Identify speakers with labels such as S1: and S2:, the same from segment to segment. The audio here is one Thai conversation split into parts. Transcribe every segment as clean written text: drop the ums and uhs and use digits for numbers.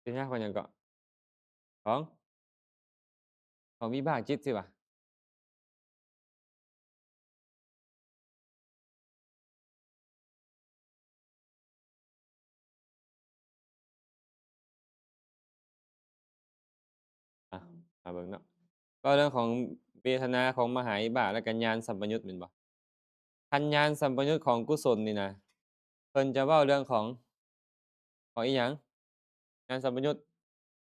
S1: เป็นยากของหยังก็ของของวิบากจิตสิวะอะมาเบิ่งเนาะก็เรื่องของเวทนาของมหาวิบากและก็ญาณสัมปยุตแม่นบ่คันญาณสัมปยุตของกุศลนี่นะเพิ่นจะเว้าเรื่องของอิหยังญาณสัมปยุต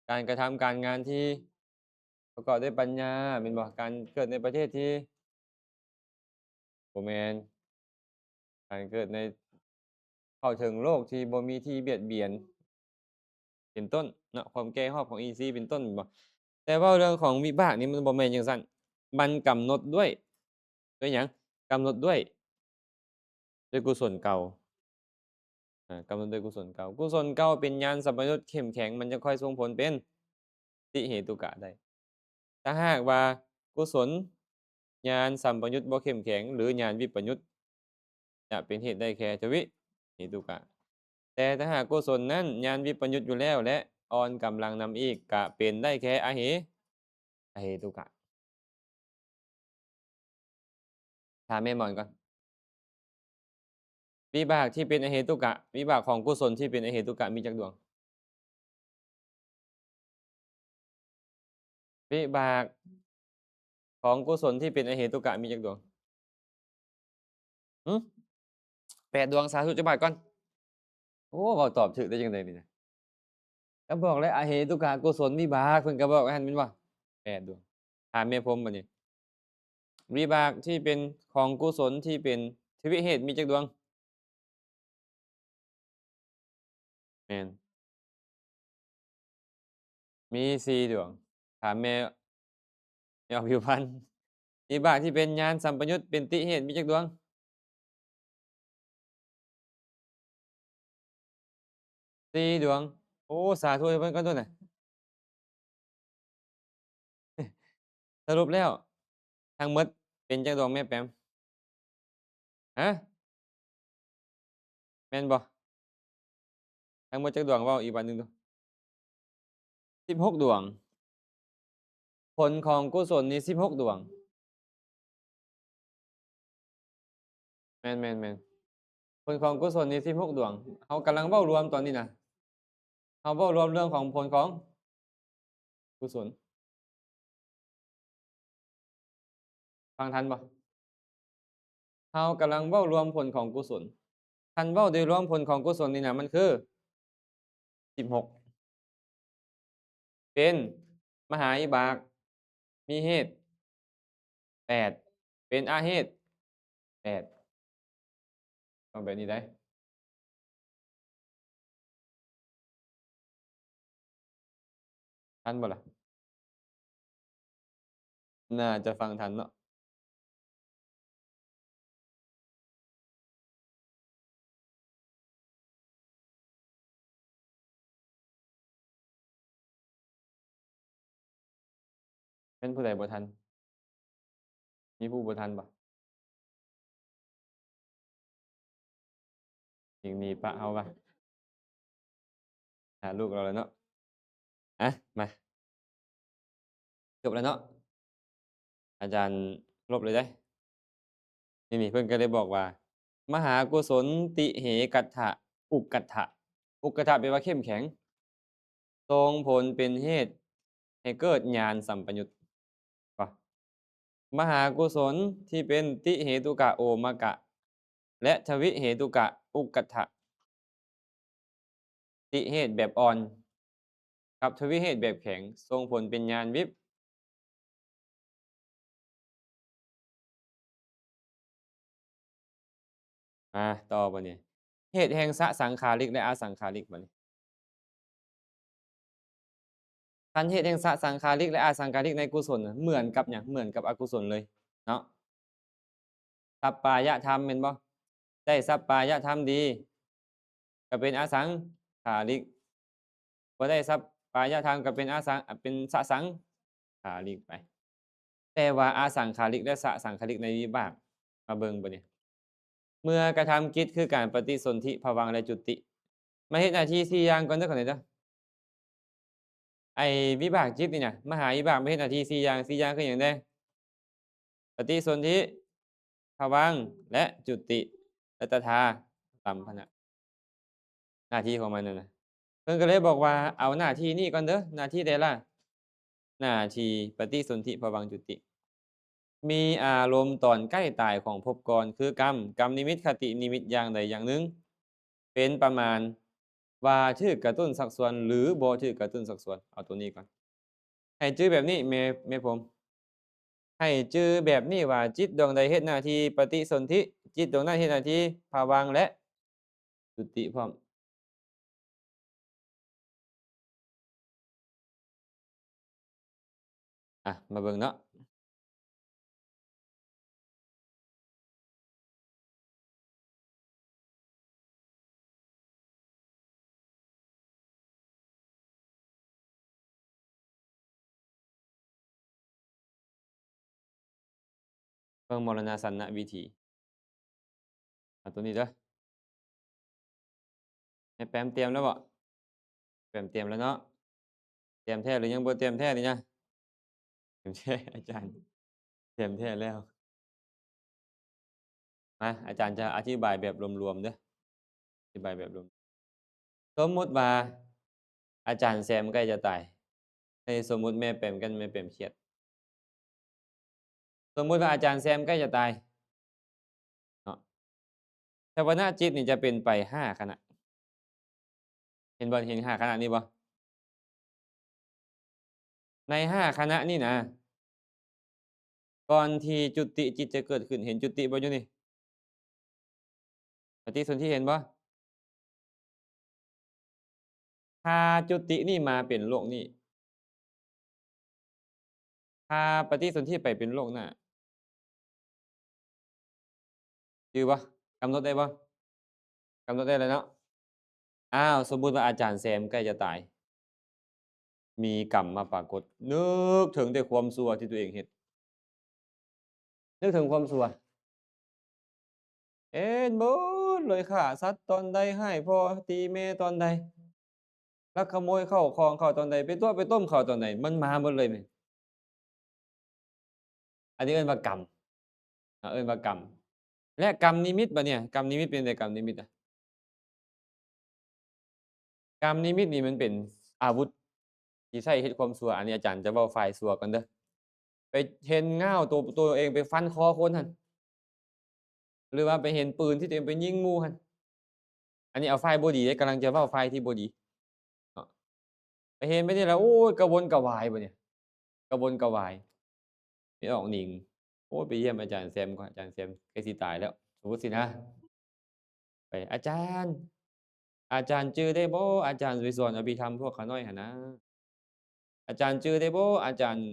S1: การกระทำการงานที่ประกอบด้วยปัญญาแม่นบ่การเกิดในประเทศที่บ่แม่นการเกิดในเข้าถึงโลกที่บ่มีที่เบียดเบียนเป็นต้นเนาะความแก่ฮอดของอินทรีย์เป็นต้นแม่นบ่แต่เว้าเรื่องของวิบากนี่มันบ่แม่นจังซั้นมันกำหนดด้วยหยังกำหนดด้วยกุศลเก่ากำหนดด้วยกุศลเก่ากุศลเก่าเป็นญาณสัมปยุตเข้มแข็งมันจะค่อยส่งผลเป็นติเหตุกะได้ถ้าหากว่ากุศลญาณสัมปยุตบ่เข้มแข็งหรือญาณวิปยุตจะเป็นเหตุได้แค่ทวิเหตุกะแต่ถ้าหากกุศลนั้นญาณวิปยุตอยู่แล้วและอ่อนกำลังนำอีกกะเป็นได้แค่อเหตุกะถามแม่หมอนก่อนวิบากที่เป็นอเหตุกะวิบากของกุศลที่เป็นอเหตุกะมีจักดวงวิบากของกุศลที่เป็นอเหตุกะมีจักดวงหือ8ดวงสาธุจักบาทก่อนโอ้เว้าตอบถูกได้จังได๋นี่นะก็บอกแล้วอเหตุกะกุศลวิบากเพิ่นก็บอกว่าหั่นแม่นบ่8ดวงถามแม่ผมบัดนี้วิบากที่เป็นของกุศลที่เป็นทวิเหตุมีจักดวงแม่นมี4ดวงถามแม่ออกผิวพรรณวิบากที่เป็นญาณสัมปยุตเป็นติเหตุมีจักดวง4ดวงโอ้สาธุให้เพิ่นก่อนตั่วน่ะสรุปแล้วทั้งหมดเป็นจักดวงแม่แปมฮะแม่นบ่ทั้งหมดจักดวงเว้าอีกบัดหนึ่งดู16ดวงผลของกุศลนี่16ดวงแม่นๆผลของกุศลนี่16ดวงเรากำลังเว้ารวมตอนนี้น่ะเราเว้ารวมเรื่องของผลของกุศลฟังทันบ่เรากำลังเว้ารวมผลของกุศลคันเว้าโดยรวมผลของกุศลนี่น่ะมันคือ16เป็นมหาวิบากมีเหตุ8เป็นอาเหตุ8ต้องแบบนี้ได้ทันบ่ล่ะน่าจะฟังทันเนาะแม่นผู้ใดบ่ทันมีผู้บ่ทันบ่ยิงหนีปะเราเปล่าหาลูกเราแล้วเนาะอะมาจบแล้วเนาะอาจารย์ลบเลยเด้นี่เพิ่นก็เลยบอกว่ามหากุศลติเหกัตถะอุกกัตถะอุกกัตถะแปลว่าเข้มแข็งทรงผลเป็นเหตุให้เกิดญาณสัมปยุตเปล่ามหากุศลที่เป็นติเหตุกะโอมกะและทวิเหตุกะอุกกัตถะติเหตุแบบอ่อนกับทวิเหตุแบบแข็งทรงผลเป็นญาณวิปต่อบัดนี้เหตุแห่งสสังขาริกและอสังขาริกบัดนี้คันเหตุแห่งสสังขาริกและอสังขาริกในกุศลน่ะเหมือนกับหยังเหมือนกับอกุศลเลยเนาะสัปปายะธรรมแม่นบ่ได้สัปปายะธรรมดีก็เป็นอสังขาริกบ่ได้สัปปายะธรรมก็เป็นเป็นสสังขาริกไปแต่ว่าอสังขาริกและสสังขาริกในวิบากมาเบิ่งบัดนี้เมื่อกระทำกิจคือการปฏิสนธิภวังค์และจุติมาเฮ็ดหน้าที่4อย่างก่อนเด้อข้อยนี้เด้อ ไอ้วิบากจิตนี่น่ะมหาวิบากมันเฮ็ดหน้าที่4อย่าง4อย่างคือหยังแน่ปฏิสนธิภวังค์และจุติและตถาสัมภนะหน้าที่ของมันนั่นน่ะเพิ่นก็เลยบอกว่าเอาหน้าที่นี้ก่อนเด้อหน้าที่ใดล่ะหน้าที่ปฏิสนธิภวังค์จุติมีอารมณ์ตอนใกล้ตายของภพก่อนคือกรรมกรรมนิมิตคตินิมิตอย่างใดอย่างหนึ่งเป็นประมาณว่าถูกกระตุ้นสักส่วนหรือบ่ถูกกระตุ้นสักส่วนเอาตัวนี้ก่อนให้จื้อแบบนี้แม่ผม ให้จือแบบนี้ว่าจิตดวงใดเฮ็ดหน้าที่ปฏิสนธิจิตดวงนั้นเฮ็ดหน้าที่ภวังค์และจุติพร้อมมาเบิ่งเนาะเบิ่งมรณสันนวิธีเอาตัวนี้เด้อให้แปมเตรียมแล้วบ่แปมเตรียมแล้วเนาะเตรียมแท้หรือยังบ่เตรียมแท้นี่นะเตรียมแท้อาจารย์เตรียมแท้แล้วมาอาจารย์จะอธิบายแบบรวมๆเด้ออธิบายแบบรวมสมมุติว่าอาจารย์แซมใกล้จะตายให้สมมุติแม่แปมกันแม่แปมเครียดสมมุติว่าอาจารย์แซมใกล้จะตายเนาะชาวนาจิตนี่จะเป็นไป5ขณะ เห็นบ่เห็น5คณะนี้บ่ใน5คณะนี้นะก่อนที่จุติจิตจะเกิดขึ้นเห็นจุติบ่อยู่นี่ปฏิสนธิเห็นบ่ถ้าจุตินี่มาเป็นโลกนี้ถ้าปฏิสนธิไปเป็นโลกหน้าจือบ่กำหนดได้บ่กำหนดได้แล้วเนาะอ้าวสมมุติว่าอาจารย์แซมใกล้จะตายมีกรรมมาปรากฏนึกถึงแต่ความชั่วที่ตัวเองเฮ็ดนึกถึงความชั่วเฮ็ดเบิดเลยฆ่าสัตว์ตอนใดให้พ่อตีแม่ตอนใดลักขโมยข้าวของเขาตอนใดไปตั่วไปต้มเขาตอนใดมันมาหมดเลยนี่อันนี้เอิ้นว่ากรรมเอิ้นว่ากรรม และกรรมนิมิตบัดเนี่ยกรรมนิมิตเป็นจั่งใดกรรมนิมิตอะกรรมนิมิตนี่มันเป็นอาวุธที่ใช้เฮ็ดความชั่วอันนี้อาจารย์จะเว้าฝ่ายชั่วก่อนเด้อไปเห็นง่าวตัวเองไปฟันคอคนหั้นหรือว่าไปเห็นปืนที่ตัวเองไปยิงหมู่หั้นอันนี้เอาฝ่ายบ่ดีเดะกำลังจะเว้าฝ่ายที่บ่ดีเนาะไปเห็นไปนี่แล้วโอ๊ยกระวนกระวายบัดเนี่ยกระวนกระวายไม่ออกนิ่งโอ้ยไปเยี่ยมอาจารย์แซมก่อนอาจารย์แซมใกล้สิตายแล้วสมมุติสินะไปอาจารย์อาจารย์จื้อได้บ่อาจารย์ไปสอนอภิธรรมพวกข้าน้อยหั้นนะ อาจารย์จื้อได้บ่อาจารย์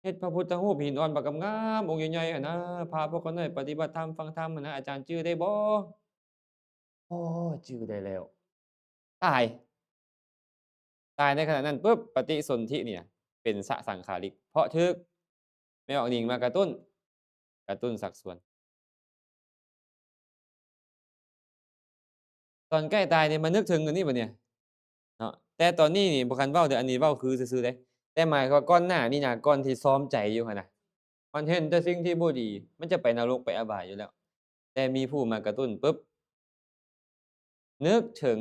S1: เฮ็ดพระพุทธรูปหินอ่อนบักงามๆองค์ใหญ่ๆหั้นนะพาพวกเขาน้อยปฏิบัติธรรมฟังธรรมหั้นนะอาจารย์จื้อได้บ่อ๋อจื้อได้แล้วตายตายในขณะนั้นปุ๊บปฏิสนธิเนี่ยเป็นสสังขาริกเพราะถูกแม่ออกนิ่งมากระตุ้นสักส่วนตอนใกล้ตายเนี่ยมานึกถึงอันนี้บัดเนี่ยเนาะแต่ตอนนี้นี่บ่คันเว้าเด้ออันนี้เว้าคือซื่อๆเดะแต่หมายความว่าก่อนหน้านี้น่ะก่อนที่ซ้อมใจอยู่หั้นน่ะมันเห็นแต่สิ่งที่บ่ดีมันจะไปนรกไปอบายอยู่แล้วแต่มีผู้มากระตุ้นปุ๊บ นึกถึง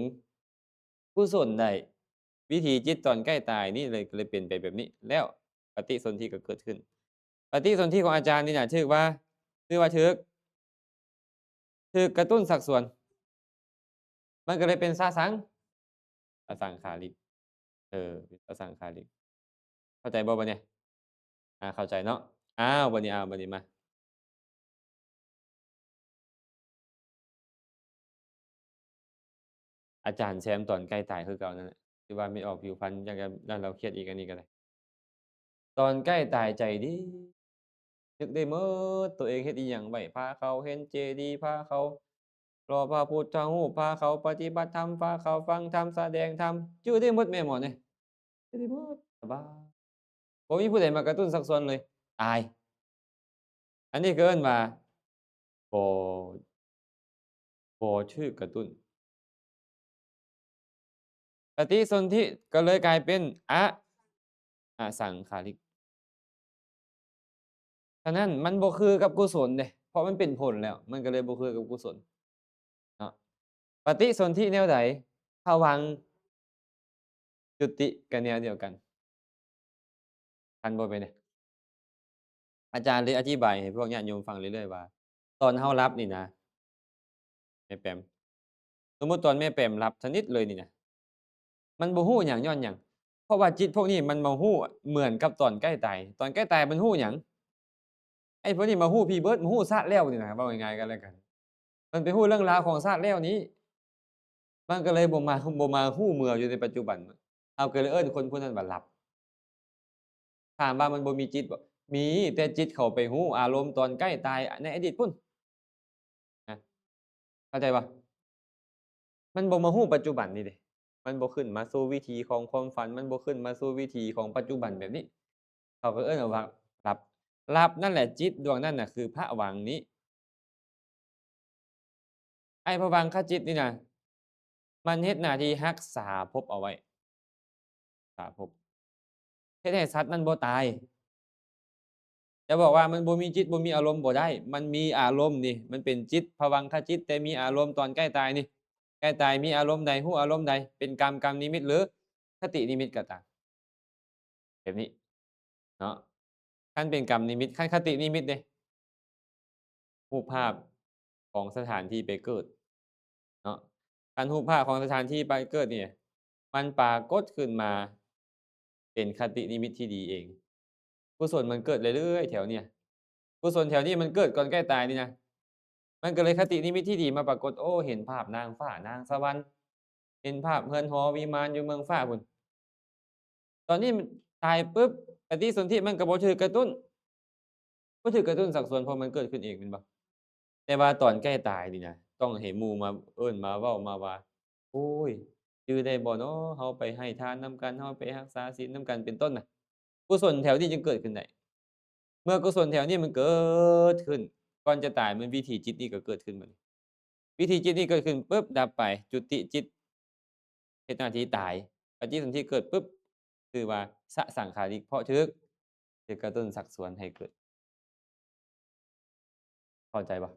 S1: กุศลได้วิถีจิตตอนใกล้ตายนี่เลยเป็นไปแบบนี้แล้วปฏิสนธิก็เกิดขึ้นปฏิสนธิของอาจารย์นี่น่ะชื่อว่าถูกกระตุ้นสักส่วนมันก็เลยเป็นสสังขาริกเป็นสสังขาริกเข้าใจบ่บัดเนี่ยเข้าใจเนาะบัดนี้มาอาจารย์แชมป์ตอนใกล้ตายคือเก่านั่นแหละที่ว่าไม่ออกผิวพรรณอย่างกับด้านเราเครียดอีกอันนี้ก็ได้ตอนใกล้ตายใจดี นึกได้หมดตัวเองเฮ็ดอิหยังไว้พาเขาเห็นเจดีย์พาเขารอพระพุทธรูปพาเขาปฏิบัติธรรมพาเขาฟังธรรมแสดงธรรมจื้อได้หมดแม่หมอนี่จื้อได้หมดสบายบ่มีผู้ใดมากระตุ้นสักส่วนเลยตายอันนี้เขาเอิ้นว่าบ่บ่ถูกกระตุ้น ปฏิสนธิก็เลยกลายเป็นอสังขาริก ฉะนั้นมันบ่คือกับกุศลเด้เพราะมันเป็นผลแล้ว มันก็เลยบ่คือกับกุศลเนาะปฏิสนธิแนวใดภวังค์จุติก็แนวเดียวกันทันบ่ไปเนี่ยอาจารย์เลยอธิบายให้พวกญาติโยมฟังเรื่อยๆว่าตอนเฮาหลับนี่นะแม่แปมสมมุติตอนแม่แปมหลับสนิทเลยนี่นะมันบ่ฮู้หยังย้อนหยังเพราะว่าจิตพวกนี้มันมาฮู้เหมือนกับตอนใกล้ตายตอนใกล้ตายมันฮู้หยังไอ้พวกนี้มาฮู้พี่เบิดมาฮู้ชาติแล้วนี่นะเว้าง่ายๆก็แล้วกันมันไปฮู้เรื่องราวของชาติแล้วนี้ มันก็เลยบ่มาฮู้เมื่ออยู่ในปัจจุบันเอาก็เลยเอิ้นคนผู้นั้นว่าหลับถามว่ามันบ่มีจิตบ่มีแต่จิตเข้าไปฮู้อารมณ์ตอนใกล้ตายในอดีตพู้นนะเข้าใจเปล่ามันบ่มาฮู้ปัจจุบันนี่เดะมันบ่ขึ้นมาสู่วิถีของความฝันมันบ่ขึ้นมาสู่วิถีของปัจจุบันแบบนี้เขาก็เอิ้นว่าหลับหลับนั่นแหละจิตดวงนั้นน่ะคือภวังค์นี้ไอ้ภวังคจิตนี่น่ะมันเฮ็ดหน้าที่รักษาภพเอาไว้รักษาภพเฮ็ดให้สัตว์มันบ่ตาย จะบอกว่ามันบ่มีจิตบ่มีอารมณ์บ่ได้ มันมีอารมณ์นี่มันเป็นจิตภวังคจิตแต่มีอารมณ์ตอนใกล้ตายนี่ใกล้ตายมีอารมณ์ใดรู้อารมณ์ใดเป็นกรรมนิมิตหรือคตินิมิตก็ตามแบบนี้เนาะคันเป็นกรรมนิมิตคันคตินิมิตเดะรูปภาพของสถานที่ไปเกิดเนาะคันรูปภาพของสถานที่ไปเกิดเนี่ยมันปรากฏขึ้นมาเป็นคตินิมิตที่ดีเองกุศลมันเกิดเรื่อยๆแถวเนี้ยกุศลแถวนี้มันเกิดก่อนใกล้ตายนี่นะ มันก็เลยคตินิมิตที่ดีมาปรากฏโอ้เห็นภาพนางฟ้านางสวรรค์เห็นภาพเรือนหอวิมานอยู่เมืองฟ้าพุ่นตอนนี้มันตายปุ๊บปฏิสนธิมันก็บ่ถูกกระตุ้นบ่ถูกกระตุ้นสักส่วนเพราะมันเกิดขึ้นเองแม่นบ่แต่ว่าตอนใกล้ตายนี่นะต้องให้หมู่มาเอิ้นมาเว้ามาว่าโอ๊ยจื้อได้บ่น้อเฮาไปให้ทานนำกันเฮาไปรักษาศีลนำกันเป็นต้นน่ะกุศลแถวนี้จึงเกิดขึ้นได้เมื่อกุศลแถวนี้มันเกิดขึ้นก่อนจะตายมันวิถีจิตนี้ก็เกิดขึ้นบัดนี้ วิธีจิตนี้เกิดขึ้นปุ๊บดับไปจุติจิตเฮ็ดหน้าที่ตายปฏิสนธิเกิดปุ๊บคือว่าสสังขาริกเพราะถึกจะกระตุ้นชักชวนให้เกิดเข้าใจเปล่า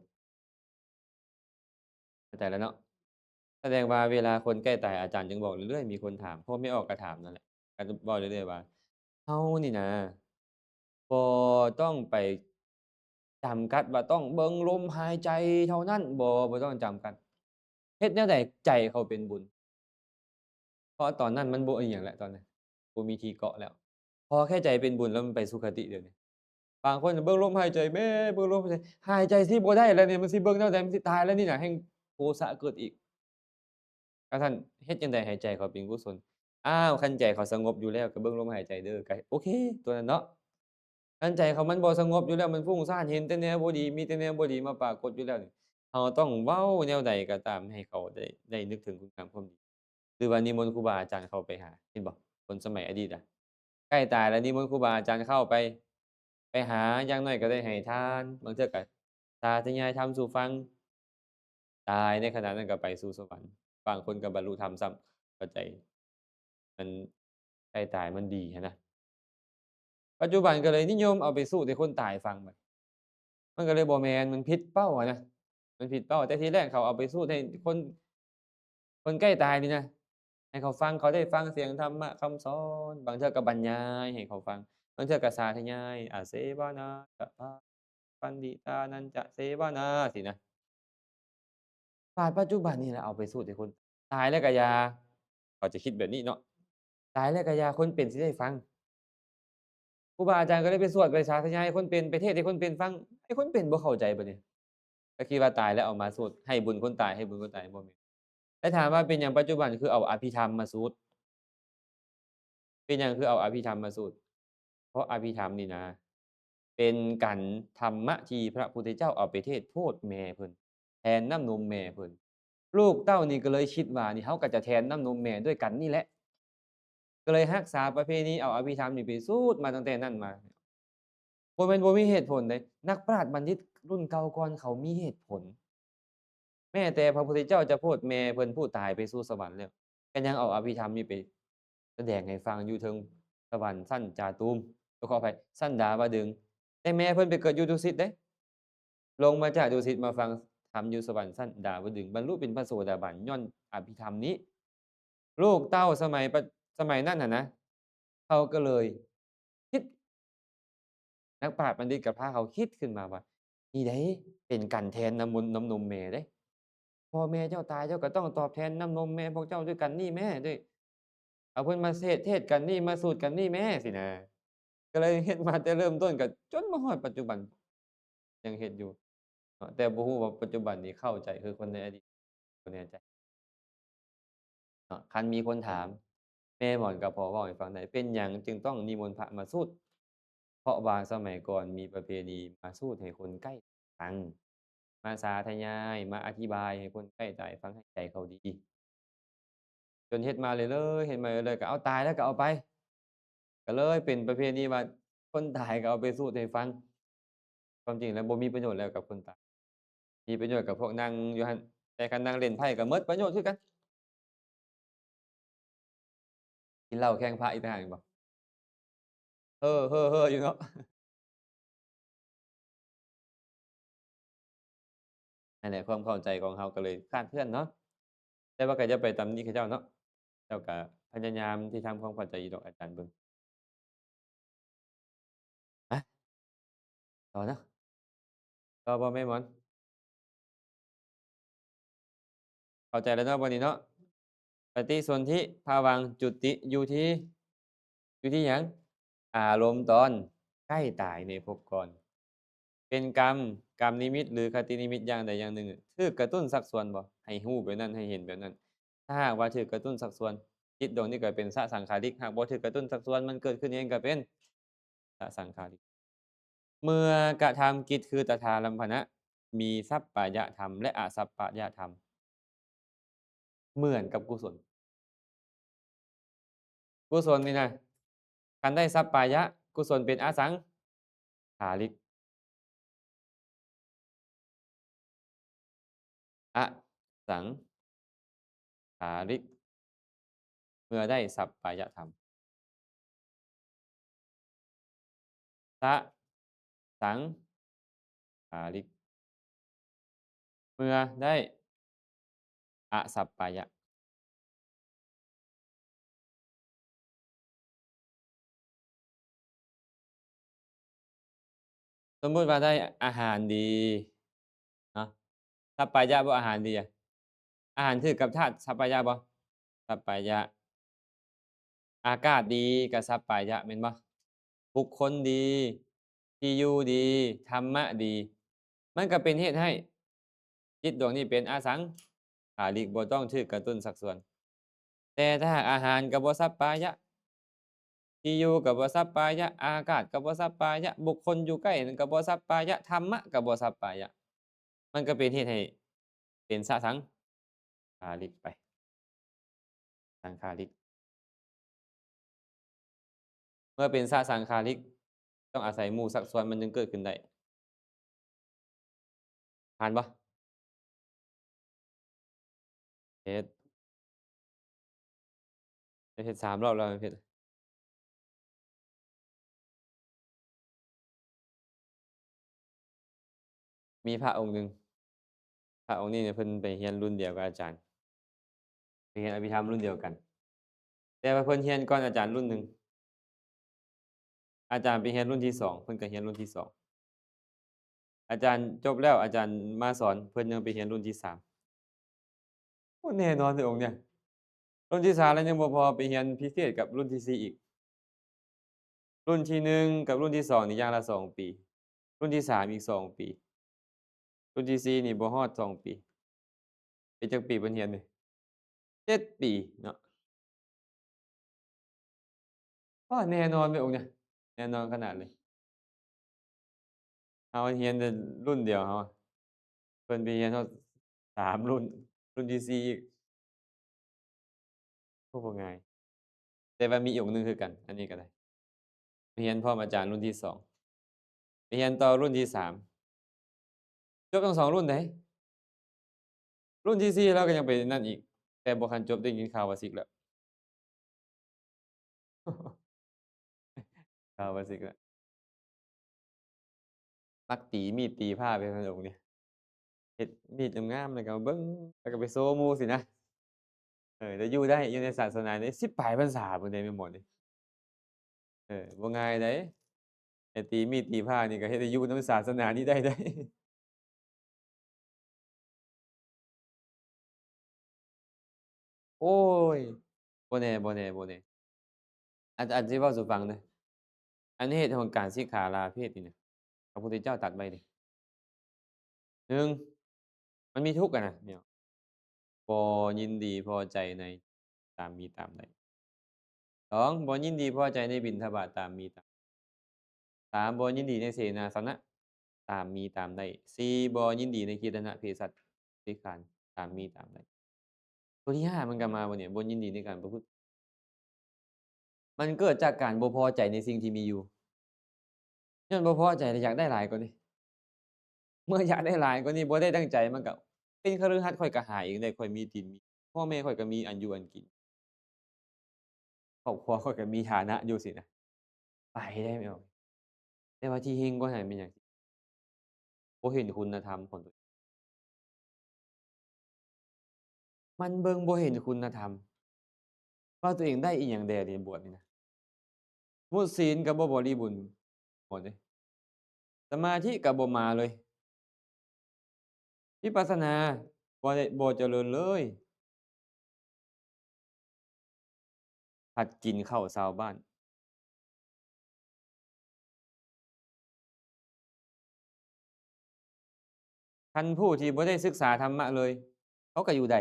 S1: เข้าใจแล้วเนาะแสดงว่าเวลาคนใกล้ตายอาจารย์จึงบอกเรื่อยๆมีคนถามพอไม่ออกก็ถามนั่นแหละก็จะบอกเรื่อยๆว่าเฮานี่นะบ่ต้องไปจำกัดว่าต้องเบิ่งลมหายใจเท่านั้นบ่ต้องจำกัดเฮ็ดแนวใดใจเขาเป็นบุญ เพราะตอนนั้นมันบ่อิหยังแล้วตอนนั้นบ่มีที่เกาะแล้วพอแค่ใจเป็นบุญแล้วมันไปสุคติเดี๋ยวนี้บางคนน่ะเบิ่งลมหายใจแหมเบิ่งลมหายใจหายใจสิบ่ได้แล้วนี่มันสิเบิ่งแนวใดมันสิตายแล้วนี่น่ะแฮ่งโทสะเกิดอีกอาซั้นเฮ็ดจั่งใดให้ใจเขาเป็นกุศลอ้าวคันใจเขาสงบอยู่แล้วก็เบิ่งลมหายใจเด้อก็โอเคตัวนั้นเนาะคันใจเขามันบ่สงบอยู่แล้วมันฟุ้งซ่านเห็นแต่แนวบ่ดีมีแต่แนวบ่ดีมาปรากฏอยู่แล้วนี่เราต้องเว้าแนวใดก็ตามให้เขาได้นึกถึงคุณงามความดี คือว่านิมนต์ครูบาอาจารย์เข้าไปหาเห็นบ่คนสมัยอดีตอะใกล้ตายแล้วนิมนต์ครูบาอาจารย์เข้าไปหาอย่างน้อยก็ได้ให้ทานบางเทื่อก็สาธยายธรรมสู่ฟังตายในขณะนั้นก็ไปสู่สวรรค์บางคนก็บรรลุธรรมซ้ำเข้าใจมันใกล้ตายมันดีหั้นนะปัจจุบันก็เลยนิยมเอาไปสู้แต่คนตายฟังบัดมันก็เลยบ่แม่นมันผิดเป้าอะนะมันผิดเป้าแต่ทีแรกเขาเอาไปสู้ให้คนใกล้ตายนี่นะ ให้เขาฟังเขาได้ฟังเสียงธรรมะคำสอนบางเทื่อก็บรรยายให้เขาฟังบางเทื่อก็สาธยายอาเสวนาจะพาปันดิตานันจะเสวนาสินะศาสตร์ปัจจุบันนี่แหละเอาไปสู้แต่คนตายแล้วก็อย่าเขาจะคิดแบบนี้เนาะตายแล้วก็อย่าคนเป็นสิได้ฟังครูบาอาจารย์ก็เลยไปสวดไปสาธยายให้คนเป็นไปเทศน์ให้คนเป็นฟังไอ้คนเป็นบ่เข้าใจบัดนี้ก็คิดว่าตายแล้วเอามาสวดให้บุญคนตายให้บุญคนตายบ่แม่นแล้วถามว่าเป็นหยังปัจจุบันคือเอาอภิธรรมมาสวดเป็นหยังคือเอาอภิธรรมมาสวด เพราะอภิธรรมนี่นะเป็นกันธรรมะที่พระพุทธเจ้าเอาไปเทศน์โพดแม่เพิ่นแทนน้ำนมแม่เพิ่นลูกเต้านี่ก็เลยคิดว่านี่เขาก็จะแทนน้ำนมแม่ด้วยกันนี่แหละก็เลยรักษาประเพณีเอาอภิธรรมนี่ไปสูดมาตั้งแต่นั้นมาบ่แม่นบ่มีเหตุผลเดะนักปราชญ์บัณฑิตรุ่นเก่าก่อนเขามีเหตุผลแม้แต่พระพุทธเจ้าจะโพดแม่เพิ่นผู้ตายไปสู่สวรรค์แล้ว ก็ยังเอาอภิธรรมนี่ไปแสดงให้ฟังอยู่เทิงสวรรค์ชั้นจาตุมขออภัยชั้นดาวดึงส์แต่แม่เพิ่นไปเกิดอยู่ดุสิตเด้ลงมาจากดุสิตมาฟังธรรมอยู่สวรรค์ชั้นดาวดึงส์บรรลุเป็นพระโสดาบันย้อนอภิธรรมนี้ลูกเต้าสมัยนั้นน่ะนะเขาก็เลยคิดนักปราชญ์บัณฑิตก็พาเขาคิดขึ้นมาว่านี่เด้เป็นการแทนน้ำมนต์น้ำนมแม่เด้ พ่อแม่เจ้าตายเจ้าก็ต้องตอบแทนน้ำนมแม่พวกเจ้าด้วยกันนี่แม่ด้วยเอาเพิ่นมาเทศน์กันนี่มาสูตรกันนี่แม่สินะก็เลยเฮ็ดมาแต่เริ่มต้นก็จนมาฮอดปัจจุบันยังเฮ็ดอยู่แต่บ่ฮู้ว่าปัจจุบันนี้เข้าใจคือคนในอดีตบ่แน่ใจคันมีคนถามแม่หม่อนก็พอเว้าให้ฟังได้เป็นหยังจึงต้องนิมนต์พระมาสูตรเพราะว่าสมัยก่อนมีประเพณีมาสูตรให้คนใกล้ฟังมาสาธยายมาอธิบายให้คนใกล้ตายฟังให้ใจเขาดี จนเฮ็ดมาเรื่อยๆเฮ็ดมาเรื่อยๆก็เอาตายแล้วก็เอาไปก็เลยเป็นประเพณีว่าคนตายก็เอาไปสูตรให้ฟังความจริงแล้วบ่มีประโยชน์แล้วกับคนตายมีประโยชน์กับพวกนั่งอยู่หั่นแต่คันนั่งเล่นไพ่ก็หมดประโยชน์คือกันกินเหล้าแข่งพระอีกต่างหากแม่นบ่เฮ้อๆๆอยู่เนาะนั่นแหละความเข้าใจของเราก็เลยคลาดเคลื่อนเนาะแต่ว่าก็อย่าไปตำหนิเขาเจ้าเนาะเจ้าก็พยายามที่ทำความเข้าใจอยู่ดอกอาจารย์เบิ่งอะต่อเนาะต่อบ่แม่หมอนเข้าใจแล้วเนาะบัดนี้เนาะ ปฏิสนธิภาวังค์จุติอยู่ที่หยังอารมณ์ตอนใกล้ตายในภพก่อนเป็นกรรมนิมิตหรือคตินิมิตอย่างใดอย่างหนึ่งถูกกระตุ้นชักชวนบ่ให้รู้แบบนั้นให้เห็นแบบนั้นถ้าหากว่าถูกกระตุ้นชักชวนจิตดวงนี้ก็เป็นสสังขาริกหากบ่ถูกกระตุ้นชักชวนมันเกิดขึ้นเองก็เป็นอสังขาริกเมื่อกระทำกิจคือตถาลัมภนะมีสัปปายธรรมและอสัปปายธรรมเหมือนกับกุศล กุศลนี่นะคันได้สัปปายะกุศลเป็นอสังขาริกอสังขาริกเมื่อได้สัปปายธรรมสสังขาริกเมื่อได้อสัปปายะสมมุติว่าได้อาหารดีเนาะสัปปายะบ่อาหารดีอะอาหารถูกกับธาตุสัปปายะบ่สัปปายะอากาศดีก็สัปปายะแม่นบ่บุคคลดีที่อยู่ดีธรรมะดีมันก็เป็นเหตุให้จิตดวงนี้เป็นอสังขาริกบ่ต้องถูกกระตุ้นสักส่วน แต่ถ้าหากอาหารก็บ่สัปปายะที่อยู่ก็บ่สัปปายะอากาศก็บ่สัปปายะบุคคลอยู่ใกล้นั่นก็บ่สัปปายะธรรมะก็บ่สัปปายะมันก็เป็นเหตุให้เป็นสสังขาริกไปสังขาริกเมื่อเป็นสสังขาริกต้องอาศัยหมู่สักส่วนมันจึงเกิดขึ้นได้ผ่านบ่เฮ็ดเฮ็ด3รอบแล้วเฮ็ดมีพระองค์หนึ่งพระองค์นี้เนี่ยเพิ่นไปเรียนรุ่นเดียวกับอาจารย์ไปเรียนอภิธรรมรุ่นเดียวกันแต่ว่าเพิ่นเรียนก่อนอาจารย์รุ่นหนึ่งอาจารย์ไปเรียนรุ่นที่2เพิ่นก็เรียนรุ่นที่2 อาจารย์จบแล้วอาจารย์มาสอนเพิ่นยังไปเรียนรุ่นที่3โอ้แน่นอนเด้อองค์เนี่ยรุ่นที่3แล้วยังบ่พอไปเรียนพิเศษกับรุ่นที่4อีกรุ่นที่1กับรุ่นที่2นี่อย่างละ2ปีรุ่นที่3อีก2ปีรุ่นที่4นี่บ่ฮอด2ปีเป็นจักปีเพิ่นเรียนนี่7ปีเนาะอ้อแน่นอนเด้อองค์เนี่ยแน่นอนขนาดเลยเราเรียนแต่รุ่นเดียวเราอะเพิ่นไปเรียนฮอด3รุ่นรุ่นที่4อีกโอ้บ่ง่ายแต่ว่ามีอีกองค์หนึ่งคือกันอันนี้ก็ได้ไปเรียนพร้อมอาจารย์รุ่นที่2ไปเรียนต่อรุ่นที่3จบทั้ง2รุ่นเดะรุ่นที่4เราก็ยังไปนั่นอีก แต่บ่ทันจบได้ยินข่าวว่าสึกแล้วข่าวว่าสึกแล้วมักตีมีดตีผ้าไปซั่นดอกนี่เฮ็ดมีดงามๆแล้วก็มาเบิ่งแล้วก็ไปโชว์หมู่สินะแล้วอยู่ได้อยู่ในศาสนานี่10ปลายพรรษาพุ่นเดะแม่นบ่นี่บ่ง่ายเดะไอ้ตีมีดตีผ้านี่ก็เฮ็ดให้อยู่นำศาสนานี้ได้เดะโอ๊ยบ่แน่ๆอาจสิเว้าสู่ฟังเด้ออันนี้เหตุของการสิกขาลาเพศนี่นะพระพุทธเจ้าตรัสไว้เดะ1มันมีทุกข์อะนะเนี่ยบ่ยินดีพอใจในตามมีตามได้2บ่ยินดีพอใจในบิณฑบาตตามมีตาม3บ่ยินดีในเสนาสนะตามมีตามได้4บ่ยินดีในคีตนะเพศสัตว์บริขารตามมีตามได้ตัวที่5มันก็มาบ่เนี่ยบ่ยินดีในการประพฤติมันเกิดจากการบ่พอใจในสิ่งที่มีอยู่ย้อนบ่พอใจแล้วอยากได้หลายกว่านี้เมื่ออยากได้หลายกว่านี้บ่ได้ดังใจมันก็เป็นคฤหัสถ์ข้อยก็หาเองได้ข้อยมีกินมีพ่อแม่ข้อยก็มีอันอยู่อันกินครอบครัวข้อยก็มีฐานะอยู่สินะไปได้ไม่ออกแต่ว่าที่เฮงกว่านั้นเป็นหยังบ่เห็นคุณธรรมของตัวเองมันเบิ่งบ่เห็นคุณธรรมว่าตัวเองได้อิหยังแด่นี่บวชนี่นะสมมุติศีลก็บ่บริบูรณ์หมดเลยสมาธิก็บ่มาเลยวิปัสสนาบ่เจริญเลยหัดกินข้าวชาวบ้านคันผู้ที่บ่ได้ศึกษาธรรมะเลยเขาก็อยู่ได้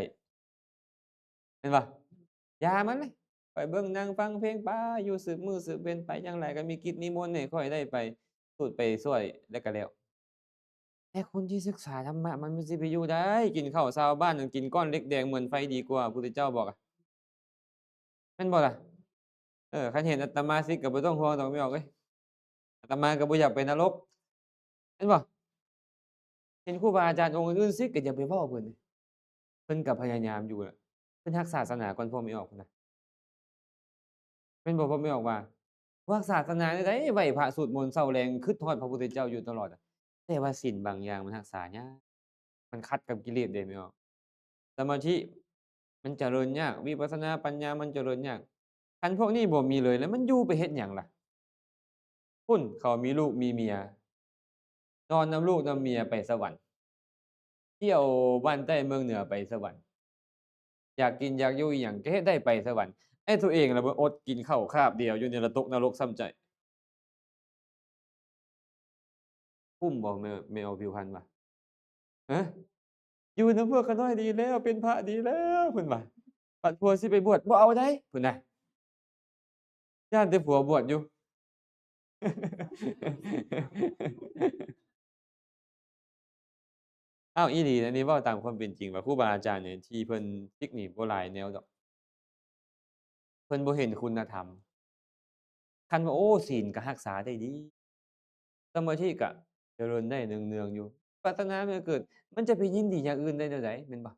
S1: แม่นบ่อย่ามันเลยไปเบิ่งหนังฟังเพลงไปอยู่สืบมื้อสืบเว้นไปอย่างไรก็มีกิจนิมนต์ให้ข้อยได้ไปพูดไปช่วยแล้วก็แล้วแต่คนที่ศึกษาธรรมะมันสิไปอยู่ได้กินข้าวชาวบ้านนั่นกินก้อนเล็กแดงเหมือนไฟดีกว่าพุทธเจ้าบอกอะแม่นบ่ล่ะคันเห็นอาตมาสิก็บ่ต้องห่วงดอกแม่ออกเอ้ยอาตมาก็บ่อยากไปนรกแม่นบ่เห็นครูบาอาจารย์องค์อื่นๆสิก็อย่าไปเว้าเพิ่นเพิ่นก็พยายามอยู่อะเพิ่นรักศาสนาก่อนพวกแม่ออกพู้นน่ะแม่นบ่พวกแม่ออกว่ารักศาสนาจั่งใดไหว้พระสวดมนต์เช้าแลงคิดฮอดพระพุทธเจ้าอยู่ตลอดอะแต่ว่าศีลบางอย่างมันรักษายากมันขัดกับกิเลสเดะแม่ออกสมาธิมันเจริญยากวิปัสสนาปัญญามันเจริญยากคันพวกนี้บ่มีเลยแล้วมันอยู่ไปเฮ็ดหยังล่ะพู้นเขามีลูกมีเมียนอนนำลูกนำเมียไปสวรรค์เที่ยวบ้านใต้เมืองเหนือไปสวรรค์ อยากกินอยากอยู่อิหยังก็เฮ็ดได้ไปสวรรค์ไอ้ตัวเองล่ะบ่อดกินข้าวคาบเดียวอยู่นี่ล่ะตกนรกซ้ำใจคุ้มบ่แม่เอาผิวพรรณว่าฮะอยู่นำพวกขาน้อยดีแล้วเป็นพระดีแล้วเพิ่นว่าบัดผัวสิไปบวชบ่เอาได้พุ่นน่ะย้านแต่ผัวบวชอยู่อ้าวอีหลีอันนี้เว้าตามความเป็นจริงว่าครูบาอาจารย์เนี่ยที่เพิ่นทิกนี่บ่หลายแนวดอกเพิ่นบ่เห็นคุณธรรมคันว่าโอ้ศีลก็รักษาได้ดี สมาธิก็เจริญได้เนืองๆอยู่วิปัสสนามันก็เกิดมันจะไปยินดีอย่างอื่นได้แนวใดแม่นบ่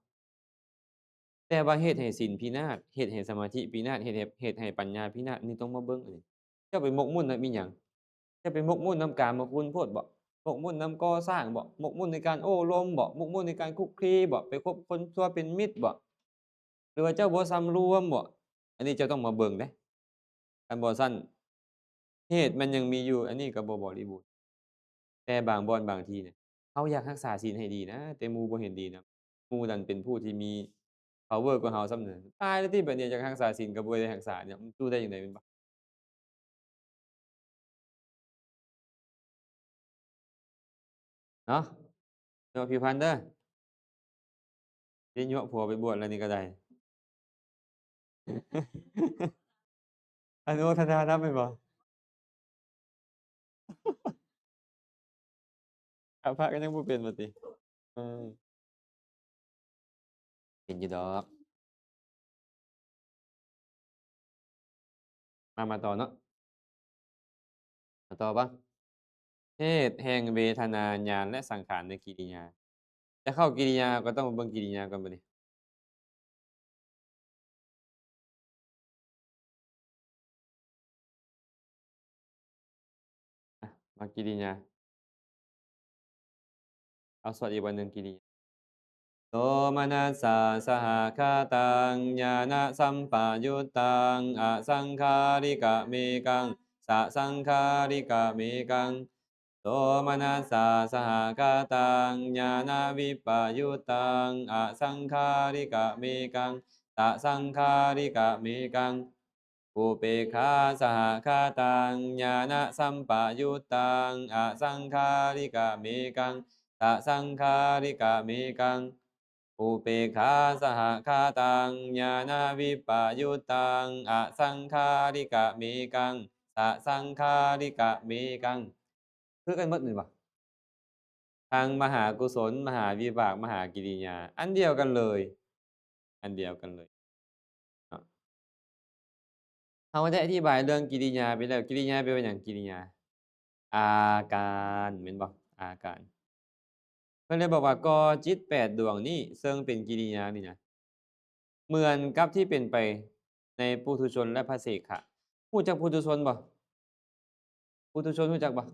S1: แต่ว่าเฮ็ดให้ศีลพินาศเฮ็ดให้สมาธิพินาศเฮ็ดให้ปัญญาพินาศนี่ต้องมาเบิ่งอันนี้เจ้าไปหมกมุ่นนำอิหยังเจ้าไปหมกมุ่นนำกามคุณโพดบ่หมกมุ่นนำก่อสร้างบ่หมกมุ่นในการโอ้ลมบ่หมกมุ่นในการคลุกคลีบ่ไปคบคนชั่วเป็นมิตรบ่หรือว่าเจ้าบ่สำรวมบ่อันนี้เจ้าต้องมาเบิ่งเดะคันบ่ซั้นเหตุมันยังมีอยู่อันนี้ก็บ่บริบูรณ์ แต่บางบ่อนบางทีเนี่ยเขาอยากรักษาศีลให้ดีนะแต่หมู่บ่เห็นดีนำหมู่นั้นเป็นผู้ที่มีเพาว์เวอร์กว่าเราซ้ำนั้นตายแล้วติบัดนี้อยากรักษาศีลก็บ่ได้รักษาเนี่ยมันสู้ได้จั่งใดแม่นบ่เนาะเนาะพี่พันธุ์เด้อสิยั่วผัวไปบวชแล้วนี่ก็ได้อนุโมทนานำแม่นบ่พระก็ยังบ่เป็นว่าติเออเป็นอยู่ดอกมาต่อเนาะมาต่อเปล่าเหตุแห่งเวทนาญาณและสังขารในกิริยาจะเข้ากิริยาก็ต้องมาเบิ่งกิริยาก่อนบัดนี้ มักกิริยาเอาสวดอีกวันหนึ่งกิริยาโสมนัสสะสหคาตังญาณสัมปยุตตังอสังขาริกะเมกังสะสังขาริกะเมกังโสมนัสสะสหคาตังญาณวิปยุตตังอสังขาริกะเมกังสะสังขาริกะเมกัง อุเปกขาสหคาตังญาณสัมปยุตตังอสังขาริกะเมกังตะสังขาริกะเมกังอุเปกขาสหคาตังญาณวิปยุตตังอสังขาริกะเมกังตะสังขาริกะเมกังคือกันหมดนี่บ่ทางมหากุศลมหาวิบากมหากิริยาอันเดียวกันเลยอันเดียวกันเลยเนาะ เราได้อธิบายเรื่องกิริยาไปแล้วกิริยาแปลว่าหยังกิริยาอาการแม่นบ่อาการเพิ่นเลยบอกว่าก่อจิต8ดวงนี้ซึ่งเป็นกิริยานี่นะเหมือนกับที่เป็นไปในปุถุชนและพระเสขะรู้จักปุถุชนบ่ปุถุชนรู้จักบ่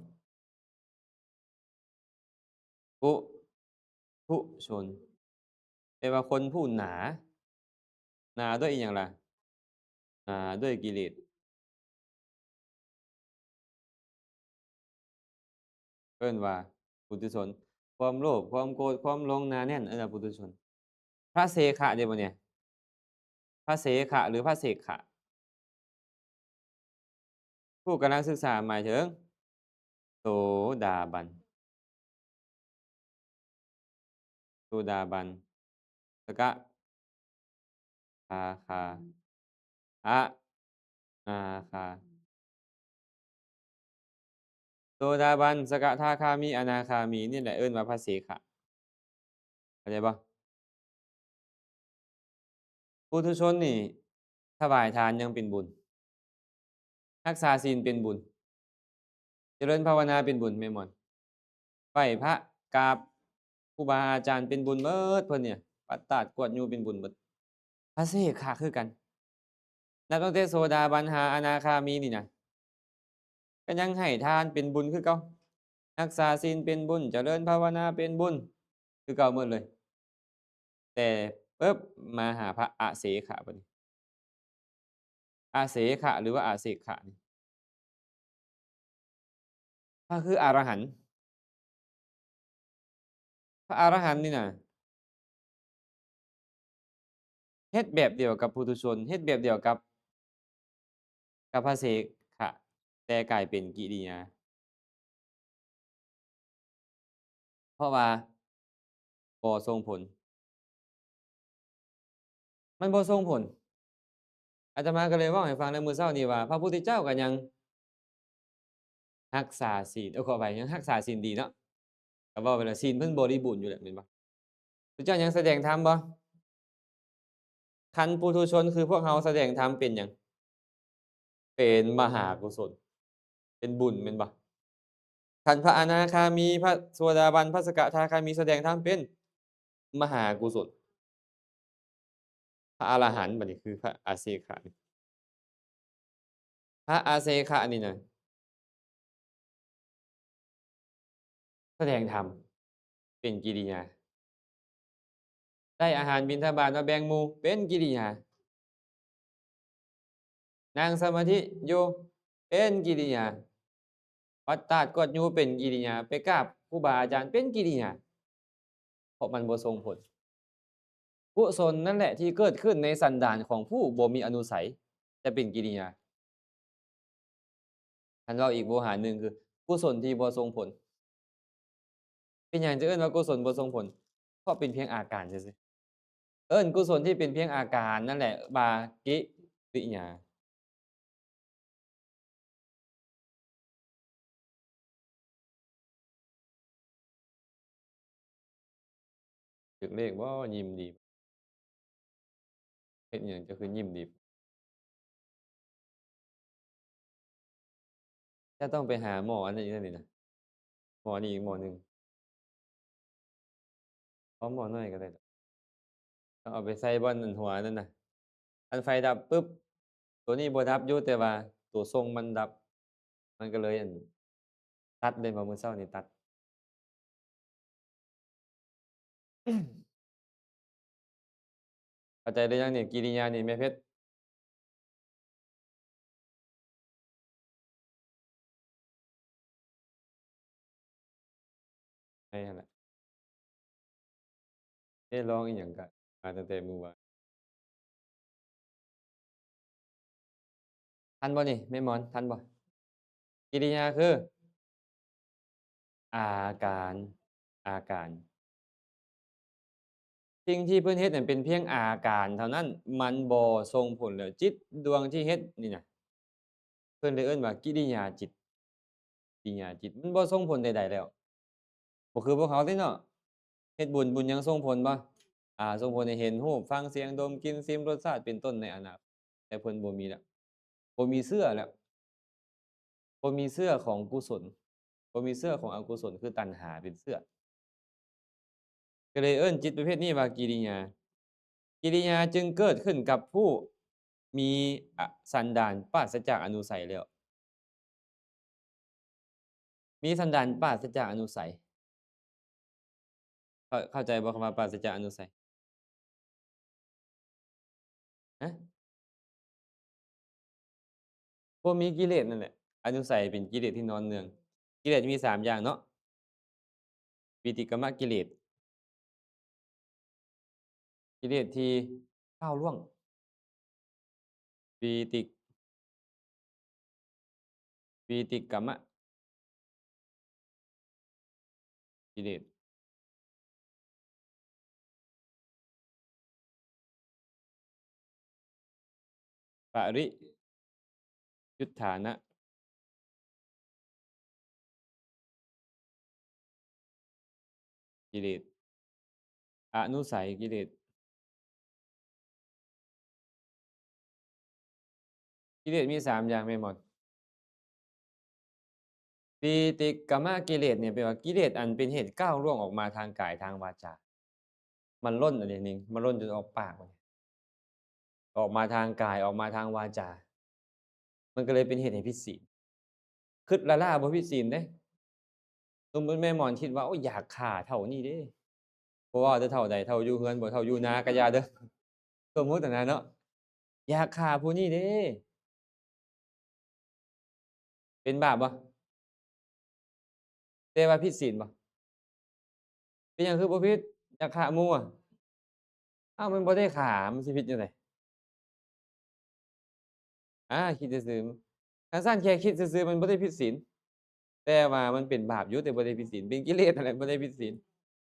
S1: ปุถุชนแปลว่าคนผู้หนา หนาด้วยอิหยังล่ะหนาด้วยกิเลสเอิ้นว่าปุถุชนความโลภความโกรธความหลงหนาแน่นเอิ้นว่าปุถุชนพระเสขะเด้บ่เนี่ยพระเสขะหรือพระเสกขะ ผู้กำลังศึกษาหมายถึงโสดาบันโสดาบันสกทาคาอะนาคาโสดาบันสกทาคามีอนาคามีนี่แหละเอิ้นว่าพระเสขะเข้าใจบ่ปุถุชนนี่ถวายทานยังเป็นบุญรักษาศีลเป็นบุญเจริญภาวนาเป็นบุญแม่นบ่ไหว้พระกราบครูบาอาจารย์เป็นบุญเบิดเพิ่นเนี่ยปัดตาดกวดญูเป็นบุญเบิดพระเสขะคือกันนับตั้งแต่โสดาบันหาอนาคามีนี่นะก็ยังให้ทานเป็นบุญคือเก่า รักษาศีลเป็นบุญเจริญภาวนาเป็นบุญคือเก่าหมดเลยแต่ปึ๊บมาหาพระอเสขะบัดนี้อาเสขะหรือว่าอาเสขะนี่ก็คืออรหันต์พระอรหันต์นี่น่ะเฮ็ดแบบเดียวกับปุถุชนเฮ็ดแบบเดียวกับพระเสขะแต่กลายเป็นกิริยาเพราะว่าบ่ส่งผลมันบ่ส่งผลอาตมาก็เลยเว้าให้ฟังในมื้อเช้านี้ว่าพระพุทธเจ้าก็ยังรักษาศีลขออภัยยังรักษาศีลดีเนาะก็เว้าไปแล้วศีลเพิ่นบริบูรณ์อยู่แล้วแม่นบ่พระเจ้ายังแสดงธรรมบ่คันปุถุชนคือพวกเราแสดงธรรมเป็นหยังเป็นมหากุศลเป็นบุญแม่นบ่คันพระอนาคามีพระโสดาบันพระสกทาคามีแสดงธรรมเป็นมหากุศลพระอรหันต์บัดนี้คือพระอาเสขะนี่พระอาเสขะนี่น่ะแสดงธรรมเป็นกิริยาได้อาหารบิณฑบาตมาแบ่งหมู่เป็นกิริยานั่งสมาธิอยู่เป็นกิริยาปัดตาดกวดญูเป็นกิริยาไปกราบครูบาอาจารย์เป็นกิริยาเพราะมันบ่ส่งผล กุศลนั่นแหละที่เกิดขึ้นในสันดานของผู้บ่มีอนุสัยจะเป็นกิริยาคันเว้าอีกโวหารหนึ่งคือกุศลที่บ่ส่งผลเป็นหยังจะเอิ้นว่ากุศลบ่ส่งผลเพราะเป็นเพียงอาการซื่อๆเอิ้นกุศลที่เป็นเพียงอาการนั่นแหละว่ากิริยาถึกเลขบ่ยิ้มดีเฮ็ดหยังจะคือยิ้มดีจะต้องไปหาหมออันนั้นอีกแล้วนี่นะหมอนี่อีกหมอหนึ่งเอาหมอน้อยก็ได้ดอกต้องเอาไปใส่บ่อนอันหัวนั่นน่ะอันไฟดับปึ๊บตัวนี้บ่ดับอยู่แต่ว่าตัวทรงมันดับมันก็เลยอัน ตัดเลยบ่มื้อเช้านี่ตัด เข้าใจหรือยังนี่กิริยานี่แม่เพชรใช่หั่นล่ะเอ๊ะร้องอีหยังก็มาตั้งแต่มื้อวานทันบ่นี่แม่หมอนทันบ่กิริยาคืออาการอาการสิ่งที่เพิ่นเฮ็ดนั่นเป็นเพียงอาการเท่านั้นมันบ่ส่งผลแล้วจิตดวงที่เฮ็ดนี่น่ะเพิ่นเลยเอิ้นว่ากิริยาจิตกิริยาจิตมันบ่ส่งผลใดๆแล้วบ่คือพวกเขาติเนาะเฮ็ดบุญบุญหยังส่งผลบ่ส่งผลให้เห็นรูปฟังเสียงดมกลิ่นชิมรสชาติเป็นต้นในอนาคตแต่เพิ่นบ่มีแล้วบ่มีเชื่อแล้วบ่มีเชื่อของกุศลบ่มีเชื่อของอกุศลคือตัณหาเป็นเชื่อก็เลยเอิ้นจิตประเภทนี้ว่ากิริยากิริยาจึงเกิดขึ้นกับผู้มีสันดานปราศจากอนุสัยแล้วมีสันดานปราศจากอนุสัยเข้าใจบ่คำว่าปราศจากอนุสัยฮะบ่มีกิเลสนั่นแหละอนุสัยเป็นกิเลสที่นอนเนืองกิเลสมี3อย่างเนาะวิติกมกิเลสกิเลสที่ก้าวล่วงวีติวีติกมกิเลสปริยุทธานะกิเลสอนุสัยกิเลสกิเลสมี3อย่างแม่นบ่วีติกมกิเลสเนี่ยแปลว่ากิเลสอันเป็นเหตุก้าวล่วงออกมาทางกายทางวาจามันร่นอันนี้หนึ่งมันร่นจนออกปากเลยออกมาทางกายออกมาทางวาจามันก็เลยเป็นเหตุให้ผิดศีลคิดละล้าบ่ผิดศีลเด้สมมุติแม่หมอนคิดว่าโอ๊ยอยากฆ่าเท่านี้เด้บ่ว่าแต่เท่าใดเท่าอยู่เรือนบ่เท่าอยู่นาก็อย่าเด้อสมมุติอันนั้นเนาะอยากฆ่าผู้นี้เด้เป็นบาปบ่แต่ว่าผิดศีลบ่เป็นหยังคือบ่ผิดอยากฆ่าหมู่อะอ้าวมันบ่ได้ฆ่ามันสิผิดจังไดคิดซื่อๆคันซั้นแค่คิดซื่อๆมันบ่ได้ผิดศีลแต่ว่ามันเป็นบาปอยู่แต่บ่ได้ผิดศีลเป็นกิเลสนั่นแหละบ่ได้ผิดศีล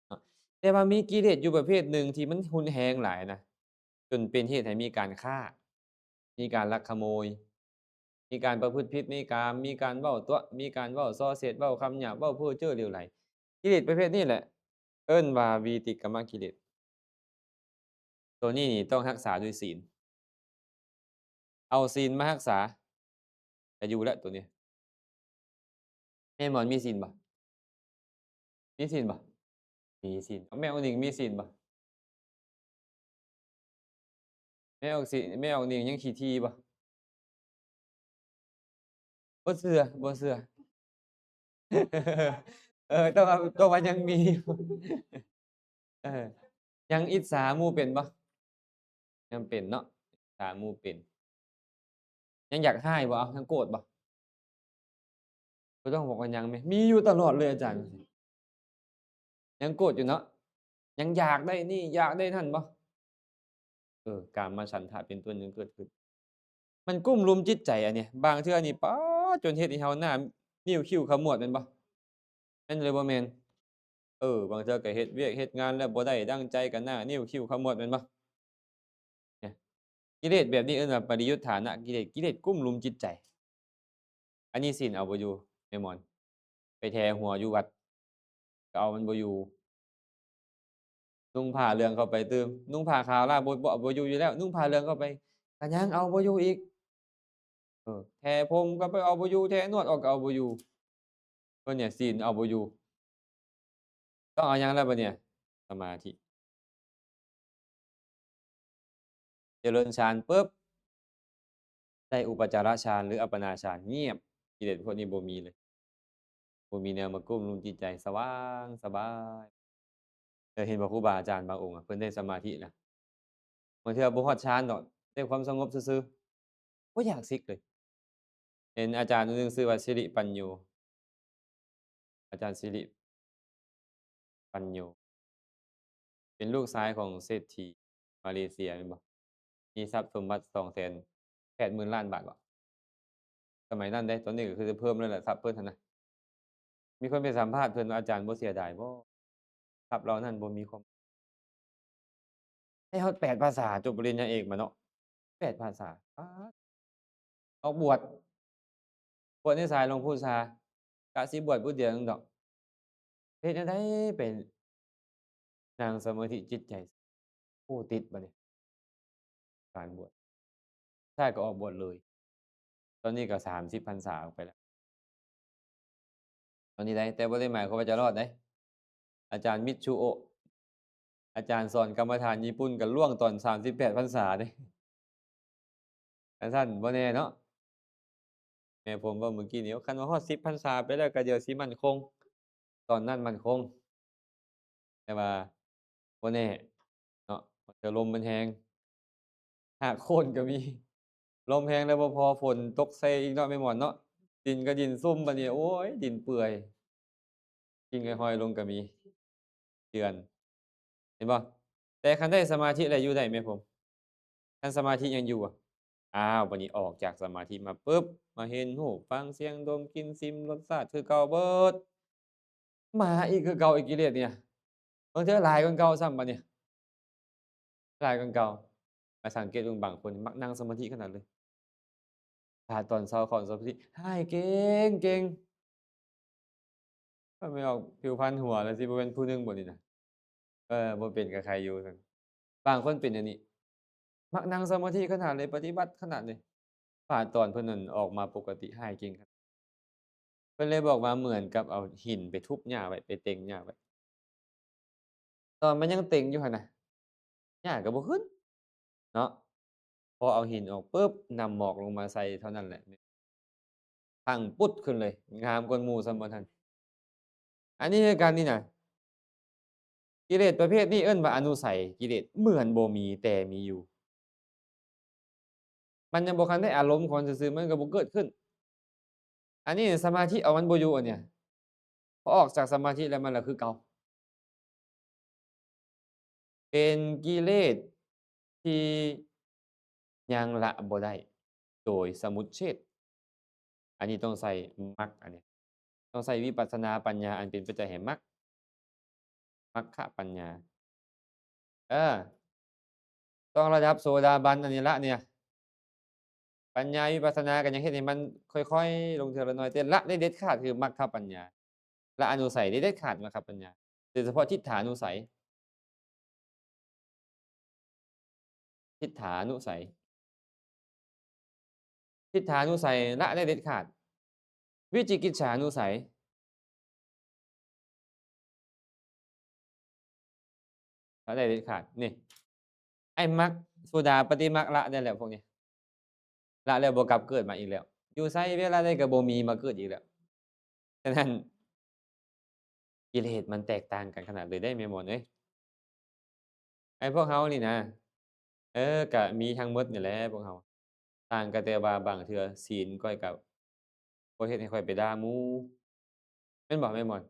S1: เนาะแต่ว่ามีกิเลสอยู่ประเภทหนึ่งที่มันรุนแรงหลายนะจนเป็นเหตุให้มีการฆ่ามีการลักขโมยมีการประพฤติผิดในกามมีการเว้าตั๋วมีการเว้าส่อเสียดเว้าคำหยาบเว้าเพ้อเจ้อเหลวไหลกิเลสประเภทนี้แหละเอิ้นว่าวีติกมกิเลสตัวนี้นี่ต้องรักษาด้วยศีลเอาศีลมารักษาก็อยู่แล้วตัวนี้แม่หมอนมีศีลบ่มีศีลบ่มีศีลแม่องค์หนิงมีศีลบ่แม่องค์หนิงยังขี้ถี่บ่บ่เชื่อบ่เชื่อต้องว่ายังมีอยู่เออยังอิจฉาหมู่เป็นบ่ยังเป็นเนาะอิจฉาหมู่เป็นยังอยากร้ายบ่ยังโกรธบ่บ่ต้องบอกว่ายังแหมมีอยู่ตลอดเลยอาจารย์ยังโกรธอยู่เนาะยังอยากได้นี่อยากได้นั่นบ่กามฉันทะเป็นต้นยังเกิดขึ้นมันกุ้มรุมจิตใจอันเนี้ยบางเทื่อนี่ป๊าดจนเฮ็ดให้เราหน้านิ้วคิ้วขมวดแม่นบ่แม่นหรือบ่แม่นบางเทื่อก็เฮ็ดเวียกเฮ็ดงานแล้วบ่ได้ดั่งใจก็หน้านิ้วคิ้วขมวดแม่นบ่เนี่ยกิเลสแบบนี้เอิ้นว่าปริยุทธานะกิเลสกุ้มรุมจิตใจอันนี้ศีลเอาบ่อยู่แม่หมอนไปแท่หัวอยู่วัดก็เอามันบ่อยู่นุ่งผ้าเหลืองเข้าไปตื่มนุ่งผ้าขาวล่ะบ่อยู่แล้วนุ่งผ้าเหลืองเข้าไปก็ยังเอาบ่อยู่อีกแท่ผมก็ไปเอาบ่อยู่แท่นวดออกก็เอาบ่อยู่เนี่ยศีลเอาบ่อยู่ต้องเอาหยังแล้วบัดเนี่ยสมาธิเจริญฌานปึ๊บได้อุปจารฌานหรืออัปปนาฌานเงียบกิเลสพวกนี้บ่มีเลย บ่มีแนวมากลุ้มรุมจิตใจสว่างสบายเคยเห็นบ่ครูบาอาจารย์บางองค์อะเพิ่นได้สมาธินะบางเทื่อบ่ฮอดฌานดอกได้ความสงบซื่อๆบ่อยากสิกเลยเห็นอาจารย์คนหนึ่งชื่อว่าสิริปัญโยอาจารย์สิริปัญโยเป็นลูกชายของเศรษฐีมาเลเซียแม่นบ่มีทรัพย์สมบัติ280,000 ล้านบาทบ่สมัยนั้นเดะตอนนี้ก็คือเพิ่มแล้วแหละทรัพย์เพิ่นหั้นน่ะมีคนไปสัมภาษณ์เพิ่นว่าอาจารย์บ่เสียดายบ่ทรัพย์เหล่านั้นบ่มีความให้ฮอด8ภาษาจบปริญญาเอกมาเนาะ8ภาษาป๊าดออกบวชในสายหลวงปู่ชากะสิบวชผู้เดียวหนึ่งดอกเฮ็ดจั่งใดไปนั่งสมาธิจิตใจโอ้ติดบัดนี้การบวชสุดท้ายก็ออกบวชเลยตอนนี้ก็30พรรษาออกไปแล้วตอนนี้ได้แต่บ่ได้หมายความว่าจะรอดเดะอาจารย์มิตซูโอะอาจารย์สอนกรรมฐานญี่ปุ่นก็ล่วงตอน38พรรษาเดะแต่ซั่นบ่แน่เนาะแม่ผมเว้าเมื่อกี้นี้คันว่าฮอด10พรรษาไปแล้วก็เดี๋ยวสิมั่นคงตอนนั้นมั่นคงแต่ว่าบ่แน่เนาะบางเทื่อลมมันแรงหักโค่นก็มีลมแรงแล้วบ่พอฝนตกใส่อีกเนาะแม่หมอนเนาะดินก็ดินซุ่มบัดนี้โอ๊ยดินเปื่อยกิ่งห้อยๆลงก็มีเดือนเห็นบ่แต่คันได้สมาธิแล้วอยู่ได้ไหมผมคันสมาธิยังอยู่อะอ้าวบัดนี้ออกจากสมาธิมาปึ๊บมาเห็นรูปฟังเสียงดมกลิ่นชิมรสชาติคือเก่าเบิดมาอีกคือเก่าอีกกิเลสเนี่ยบางเทื่อหลายกว่าเก่าซ้ำบัดนี้หลายกว่าเก่าไปสังเกตเบิ่งบางคนมักนั่งสมาธิขนาดเลยถ้าตอนเช้าเข้าสมาธิหายเก่งเก่งถ้าไม่ออกผิวพรรณหัวแล้วสิบ่แม่นผู้หนึ่งบ่นี่น่ะบ่เป็นกับใครอยู่ซั่นบางคนเป็นอันนี้มักนั่งสมาธิขนาดเลยปฏิบัติขนาดเลยพระอาตอนเพิ่นนั่นออกมาปกติหายเก่งครับเพิ่นเลยบอกว่าเหมือนกับเอาหินไปทุบหญ้าไว้ไปเต็งหญ้าไว้ตอนมันยังเต็งอยู่หั่นน่ะหญ้าก็บ่ขึ้นเนาะพอเอาหินออกปุ๊บนำหมอกลงมาใส่เท่านั้นแหละตั้งปุ๊ดขึ้นเลยงามกว่าหมู่ซัมบ่ทันอันนี้คือกันนี่น่ะกิเลสประเภทนี้เอิ้นว่าอนุสัยกิเลสเหมือนบ่มีแต่มีอยู่มันยังบ่ทันได้อารมณ์ของซื่อๆมันก็บ่เกิดขึ้นอันนี้สมาธิเอามันบ่อยู่อันเนี้ยพอออกจากสมาธิแล้วมันก็คือเก่า เป็นกิเลสที่ยังละบ่ได้โดยสมุจเฉทอันนี้ต้องใช้มรรคอันนี้ต้องใช้วิปัสสนาปัญญาอันเป็นปัจจัยแห่งมรรคปัญญาเออต้องระดับโสดาบันอันนี้ละเนี่ยปัญญาวิปัสสนาก็ยังเฮ็ดให้มันค่อยๆลงเทื่อละน้อยแต่ละได้เด็ดขาดคือมรรคปัญญาละอนุสัยได้เด็ดขาดมรรคปัญญาโดยเฉพาะทิฏฐานุสัยทิฏฐานุสัยละได้เด็ดขาดวิจิกิจฉานุสัยละได้เด็ดขาดนี่ ไอ้มรรคโสดาปัตติมรรคละได้แล้วพวกนี้ละแล้วบ่กลับเกิดมาอีกแล้วอยู่ไสเวลาใดก็บ่มีมาเกิดอีกแล้วฉะนั้นกิเลสมันแตกต่างกันขนาดเลยได้แม่หมวกเอ้ยไอ้พวกเรานี่นะก็มีทั้งหมดนี่แหละพวกเราต่างกันแต่ว่าบางเทื่อศีลข้อยก็บ่เฮ็ดให้ข้อยไปด่าหมู่แม่นบ่แม่หมวก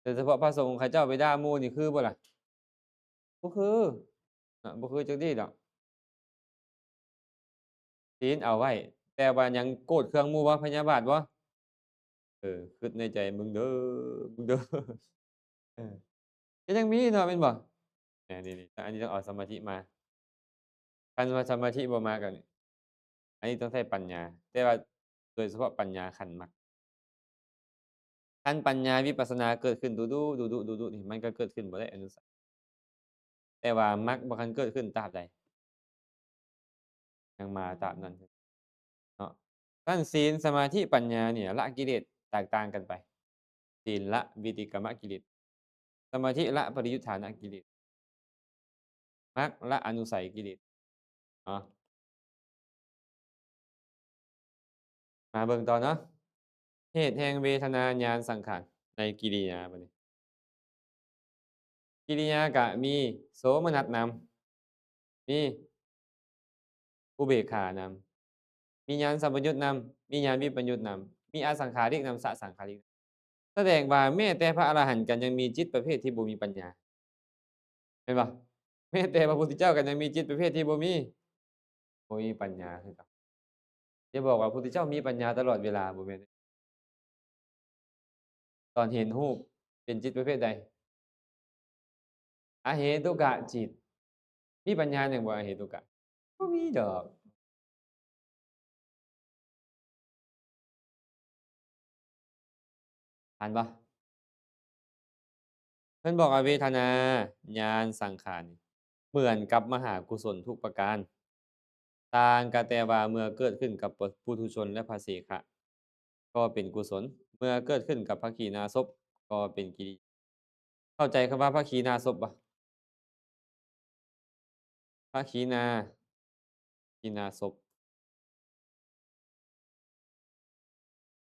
S1: โดยเฉพาะพระสงฆ์เขาเจ้าไปด่าหมู่นี่คือบ่ล่ะบ่คือบ่คือจักดีดอกศีลเอาไว้แต่ว่าหยังโกรธเคืองหมู่บ่พยาบาทบ่คิดในใจมึงเด้อมึงเด้อเออ ก็ยังมีเนาะแม่นบ่อานี่ๆอันนี้ต้องเอาสมาธิมาคันว่าสมาธิบ่มาก็นี่อันนี้ต้องใช้ปัญญาแต่ว่าโดยเฉพาะปัญญาขั้นมรรคคันปัญญาวิปัสสนาเกิดขึ้นดูๆดูๆดูๆนี่มันก็เกิดขึ้นบ่ได้อนุสัยแต่ว่ามรรคบ่ทันเกิดขึ้นตราบใดยังมาตราบนั้นเนาะคันศีลสมาธิปัญญาเนี่ยละกิเลสแตกต่างกันไปศีลละวิติกรรมกิเลสสมาธิละปริยุทธานกิเลสมรรคละอนุสัยกิเลสเนาะมาเบิ่งต่อเนาะ เหตุแห่งเวทนาญาณสังขารในกิริยาบัดนี้กิริยาก็มีโสมนัสนำมีอุเบกขานำมีญาณสัมปยุตนำมีญาณวิปยุตนำมีอสังขาริกนำสสังขาริกแสดงว่าแม้แต่พระอรหันต์ก็ยังมีจิตประเภทที่บ่มีปัญญาแม่นบ่แม้แต่พระพุทธเจ้าก็ยังมีจิตประเภทที่บ่มีปัญญาคือกันอย่าบอกว่าพระพุทธเจ้ามีปัญญาตลอดเวลาบ่แม่นเดะตอนเห็นรูปเป็นจิตประเภทใดอเหตุกะจิตมีปัญญาหยังบ่อเหตุกะบ่มีดอกผ่านบ่เพิ่นบอกว่าเวทนาญาณสังขารนี่เหมือนกับมหากุศลทุกประการต่างกันแต่ว่าเมื่อเกิดขึ้นกับปุถุชนและพระเสขะก็เป็นกุศลเมื่อเกิดขึ้นกับพระขีณาสพก็เป็นกิริเข้าใจคำว่าพระขีณาสพบ่พระขีณาสพ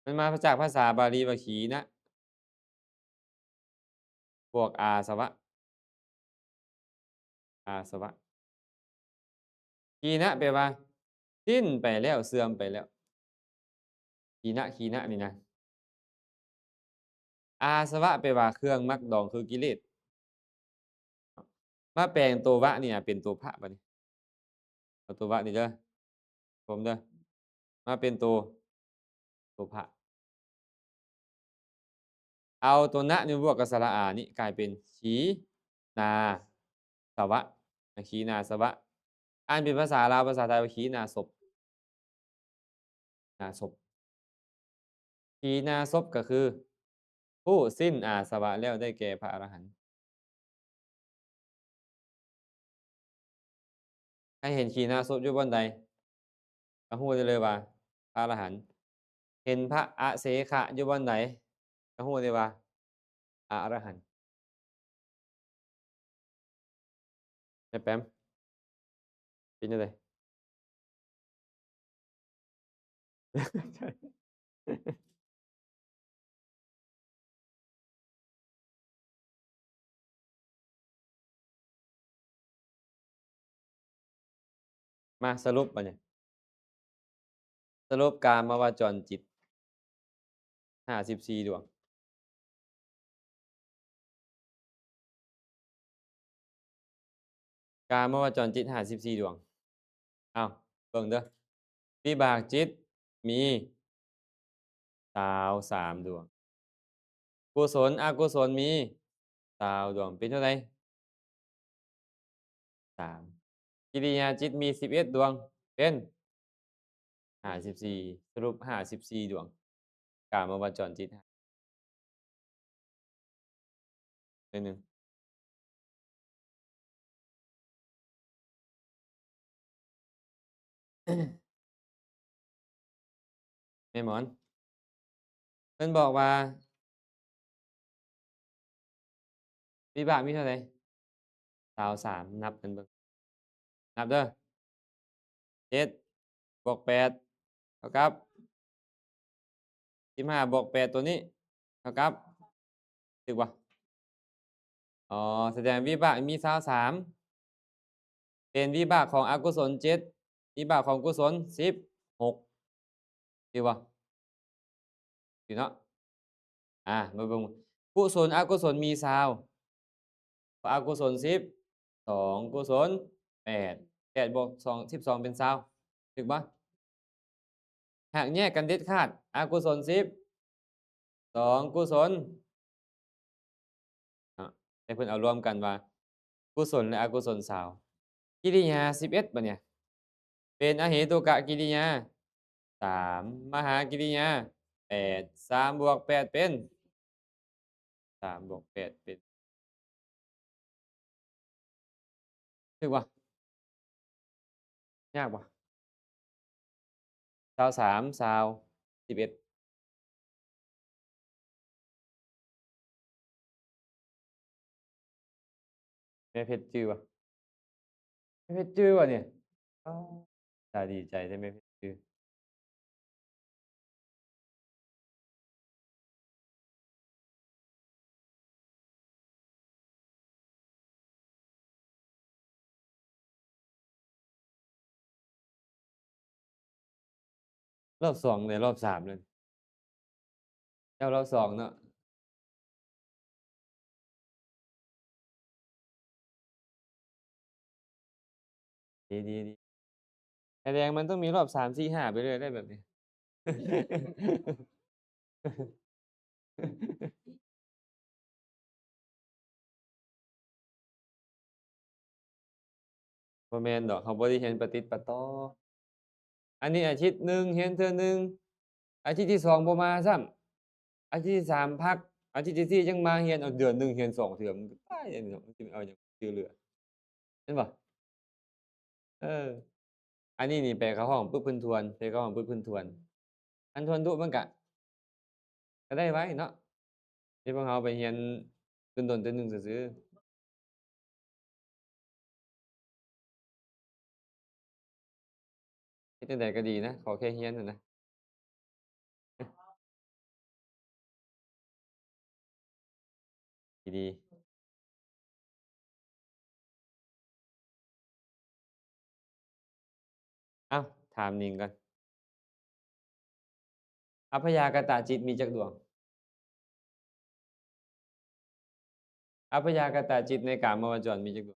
S1: มันมาจากภาษาบาลีว่าขีนะบวกอาสวะอาสวะขีนะแปลว่าสิ้นไปแล้วเสื่อมไปแล้วขีนะนี่นะอาสวะแปลว่าเครื่องมักดองคือกิเลสมาแปลงตัววะเนี่ยเป็นตัวพระบัดนี้เอาตัววะนี่เด้อผมเด้อมาเป็นตัวพระเอาตัวนะนี่บวกกับสระอานี่กลายเป็นขีนาสวะขีนาสวะอ่านเป็นภาษาลาวภาษาไทยว่าขีนาศพนาศพขีนาศพก็คือผู้สิ้นอาสวะแล้วได้แก่พระอรหันต์ให้เห็นขีนาศพอยู่บนใดก็ฮู้ได้เลยว่าพระอรหันต์เห็นพระอเสขะอยู่บนใดก็ฮู้ได้ว่าอรหันต์ไอ้แปมเป็นจั่งใดใช่มาสรุปบัดนี้สรุปกามวจรจิต54ดวงกามวจรจิต54ดวงอ้าวเบิ่งเด้อวิบากจิตมี23ดวงกุศลอกุศลมี20ดวงเป็นเท่าไร3กิริยาจิตมี11ดวงเป็น54สรุป54ดวงกามวจรจิตได้หนึ่งแม่หมอนเพิ่นบอกว่าวิบากมีเท่าไร23นับกันเบิ่งนับเด้อ7บวก8เท่ากับ15บวก8ตัวนี้เท่ากับถูกบ่อ๋อแสดงวิบากมี23เป็นวิบากของอกุศล7วิบากของกุศล16ถูกบ่ถูกเนาะมาเบิ่งกุศลอกุศลมี20อกุศล10 2กุศล8 8บวก2 12เป็น20ถูกบ่หากแยกกันเด็ดขาดอกุศล10 2กุศลให้เพิ่นเอารวมกันว่ากุศลและอกุศล20กิริยา11บัดเนี่ยเป็นอเหตุกกิริยา3มหากิริยา8 3บวก8เป็น3บวก8เป็นถูกบ่ยากบ่23 20 11แม่เพชรจื้อบ่แม่เพชรจื้อบ่เนี่ยอ้อตาดีใจได้แม่เพชรจื้อ รอบ2เลยรอบ3เลยเจ้ารอบ2เนาะดีๆๆไข่แดงมันต้องมีรอบ3 4 5ไปเรื่อยได้แบบนี้บ่แม่นดอกเขาบ่ได้เรียนประติดประต่ออันนี้อาทิตย์หนึ่งเรียนเทื่อหนึ่งอาทิตย์ที่2บ่มาซ้ำอาทิตย์ที่3พักอาทิตย์ที่4จังมาเรียนเอาเดือนหนึ่งเรียน2เทื่อมันก็ตายแล้วนี่เนาะมันสิไปเอาหยังชื่อเรือแม่นบ่เอออันนี้นี่ไปเข้าห้องปุ๊บเพิ่นทวนไปเข้าห้องปุ๊บเพิ่นทวนคันทวนดูมันก็ได้ไว้เนาะที่พวกเราไปเรียนโดนๆเทื่อหนึ่งซื่อๆเฮ็ดจั่งใดก็ดีนะขอแค่เรียนอะนะดีๆอ้าวถามหนิงก่อนอัพยากตจิตมีจักดวงอัพยากตจิตในกามวจรมีจักดวง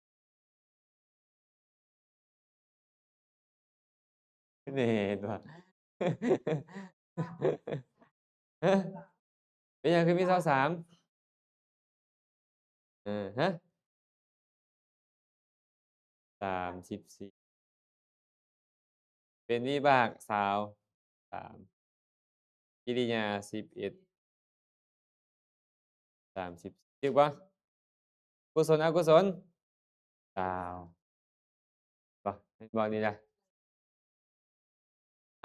S1: นี่เห็นบ่ฮะเป็นหยังคือมี23เออฮะ34เป็นวิบาก23กิริยา11 30ถูกเปล่ากุศลอกุศล9บ่แม่นบ่นี่นะ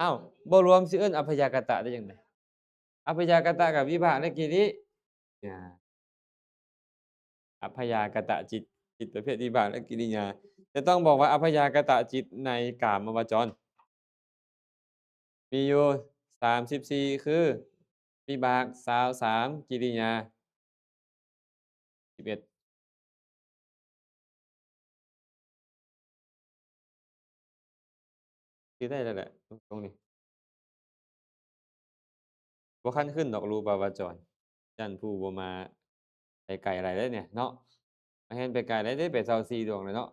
S1: อ้าวบ่รวมสิเอิ้นอัพยากตได้จังได๋อัพยากตกับวิบากและกิริยาอัพยากตจิตจิตประเภทวิบากและกิริยาจะต้องบอกว่าอัพยากตจิตในกามวจรมีอยู่34คือวิบาก23กิริยา11คือได้แล้วแหละตรงนี้บ่คันขึ้นดอกรูปาวจรยั้นผู้บ่มาไปไกลหลายเด้อเนี่ยเนาะมาแฮ่นไปไกลหลายเด้ไป24ดวงเลยเนาะ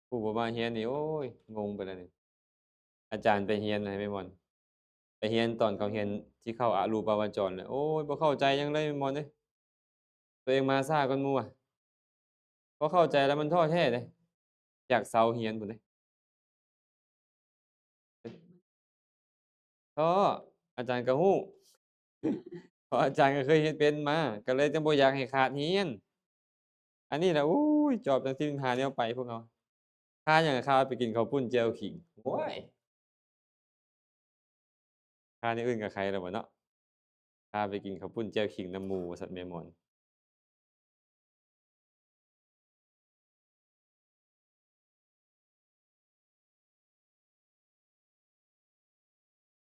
S1: ผู้บ่มาเรียนนี่โอ๊ยงงไปแล้วนี่อาจารย์ไปเรียนให้แม่หม่อนไปเรียนตอนเขาเรียนที่เข้าอรูปาวจรน่ะโอ๊ยบ่เข้าใจหยังเลยแม่หม่อนเอ้ยตัวเองมาช้ากว่าหมู่อะพอเข้าใจแล้วมันท้อแท้เดะอยากเซาเรียนพู้นเดะท้ออาจารย์ก็รู้ เพราะอาจารย์ก็เคยเฮ็ดเป็นมาก็เลยจั่งบ่อยากให้ขาดเรียนอันนี้แหละโอ๊ยจอบจั่งซี้หาแนวไปพวกเราคาหยังคาไปกินข้าวปุ้นแจ่วขิงโอ๊ยคาแนวอื่นกับใครแล้วบ่เนาะคาไปกินข้าวปุ้นแจ่วขิงนำหมู่ว่าซั่นแม่หมอน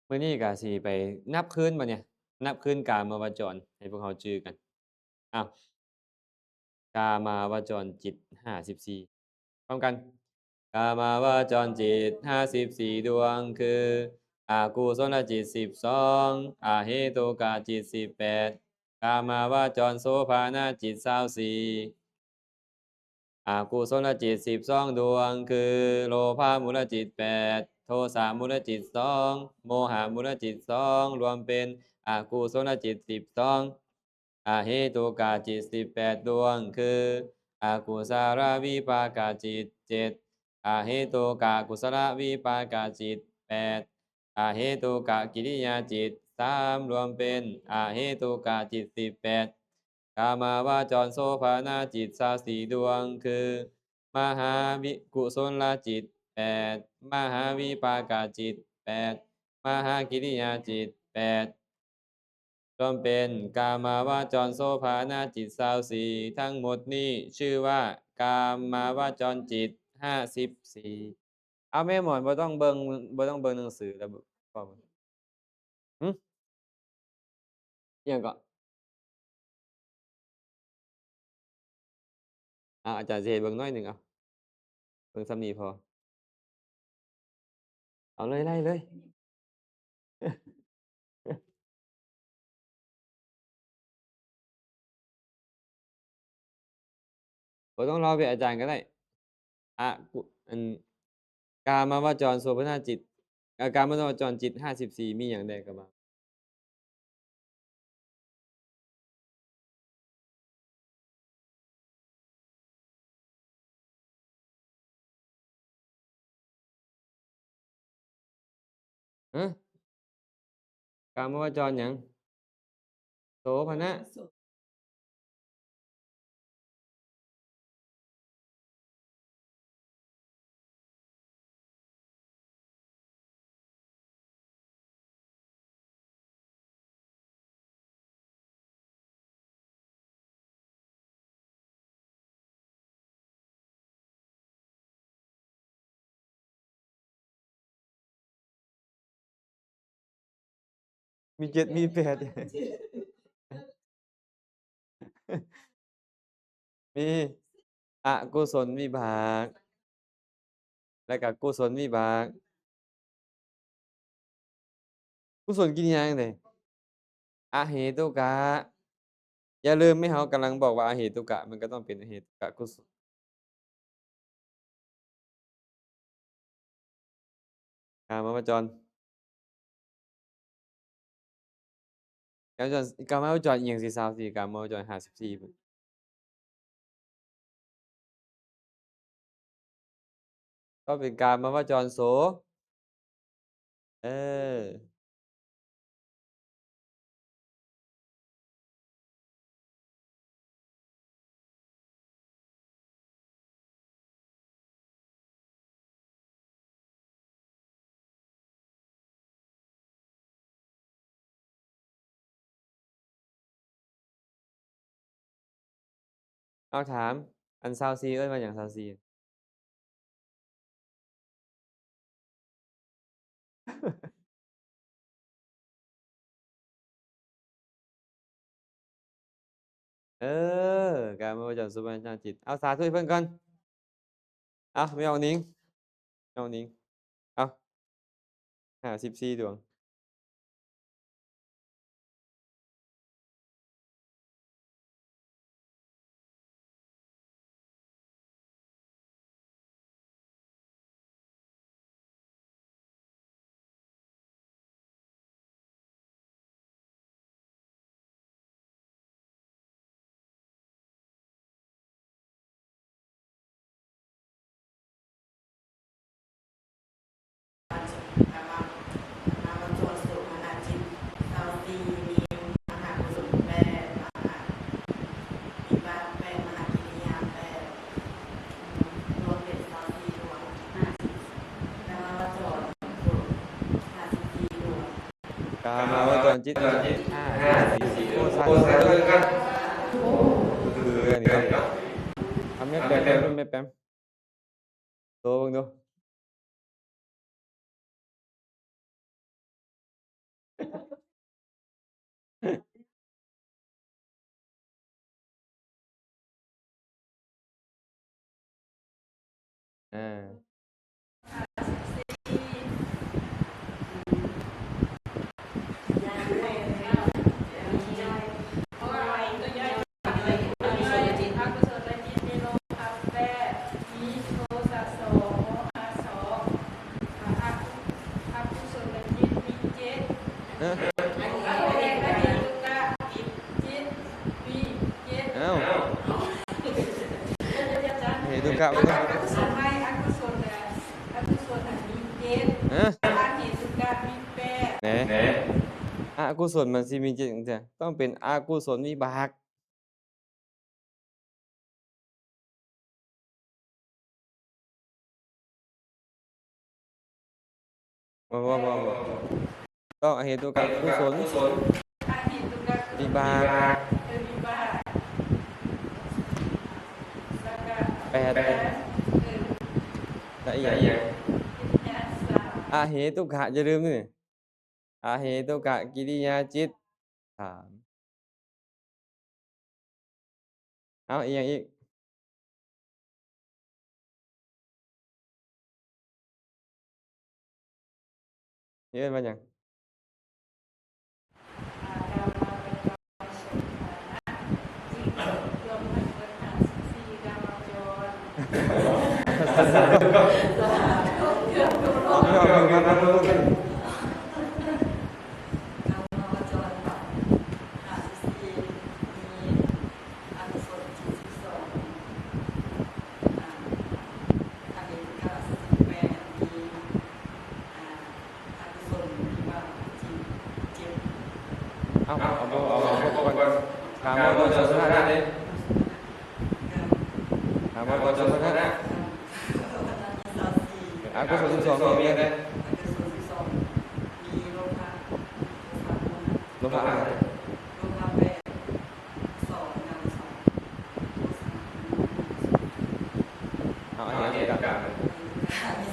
S1: มื้อนี้ก็สิไปนับคืนบัดเนี่ยนับคืนกามวจรให้พวกเราจื้อกันอ้าวกามาวจรจิต54พร้อมกันกามาวจรจิต54ดวงคืออกุศลจิต12อเหตุกจิต18กามาวจรโสภณจิต24อกุศลจิต12ดวงคือโลภะมูลจิต8โทสะมูลจิต2โมหะมูลจิต2รวมเป็นอกุศลจิต12อเหตุกจิต18ดวงคืออกุศลวิปากจิต7อเหตุกกุศลวิปากจิต8อเหตุกกิริยาจิต3รวมเป็นอเหตุกจิต18กามาวาจรโสภณจิต24ดวงคือมหาวิกุศลจิต8มหาวิปากจิต8มหากิริยาจิต8รวมเป็นกามาวาจรโสภณจิต24ทั้งหมดนี้ชื่อว่ากามาวาจรจิต54เอาแม่หมอนบ่ต้องเบิ่งหนังสือแล้วเว้าหืออิหยังก็อาจารย์สิให้เบิ่งหน่อยหนึ่งเอาเบิ่งส่ำนี้พอเอาเลยไล่เลย บ่ต้องรอเป็นอาจารย์ก็ได้อะกุอันกามาวจรโสเภณจิตกามาวจรจิต54มีหยังใดก็บ่ฮะกามาวจรหยังโสภณมี7มี8 มีอกุศลวิบากแล้วก็กุศลวิบากกุศลกิริยาจั่งใดอเหตุกะอย่าลืมไม่เฮากำลังบอกว่าอเหตุกะมันก็ต้องเป็นอเหตุกะกุศลกามาวจรกามาวจรอิหยังสิ24กามาวจร54พุ่นก็เป็นกามาวจรโสเออเอาถามอัน24เอิ้นว่าหยัง24เออกามาวจรโสเภณจิตเอาสาธุให้เพิ่นก่อนเอาไม่เอานิ้งเอานิ้งเอา54ดวงกามาวจรจิต54โอ้สาธุคืออันนี้เนาะเอาแม่แปมแม่แปมโตเบิ่งดูอาเอออ้าวเหตุกะมันต้องฮะไหนอกุศลมันสิมีจริงจังต้องเป็นอกุศลวิบากบ่ต้องอเหตุกะกุศลวิบาก8แล้วอีกอย่างอเหตุกะอย่าลืมนี่อเหตุกะกิริยาจิต3อ้าวอีกอย่างอีกนี่เอิ้นว่าหยัง เอาพี่น้องเบิ่งกันนะเบิ่งกัน เอาก่อนถามว่าก่อนจะสุดท้ายนี่ถามว่าก่อนจะสุดท้ายนะกุศล12มีอะไรลงมาเอาอันนี้กับอันนี้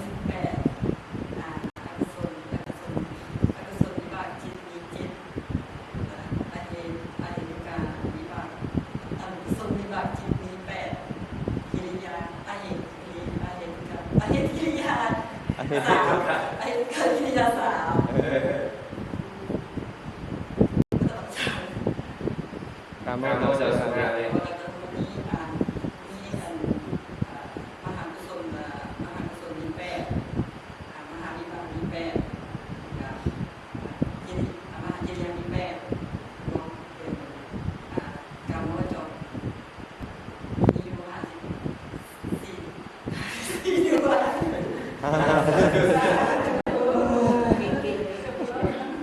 S1: การมองเราจะสังเกตเลย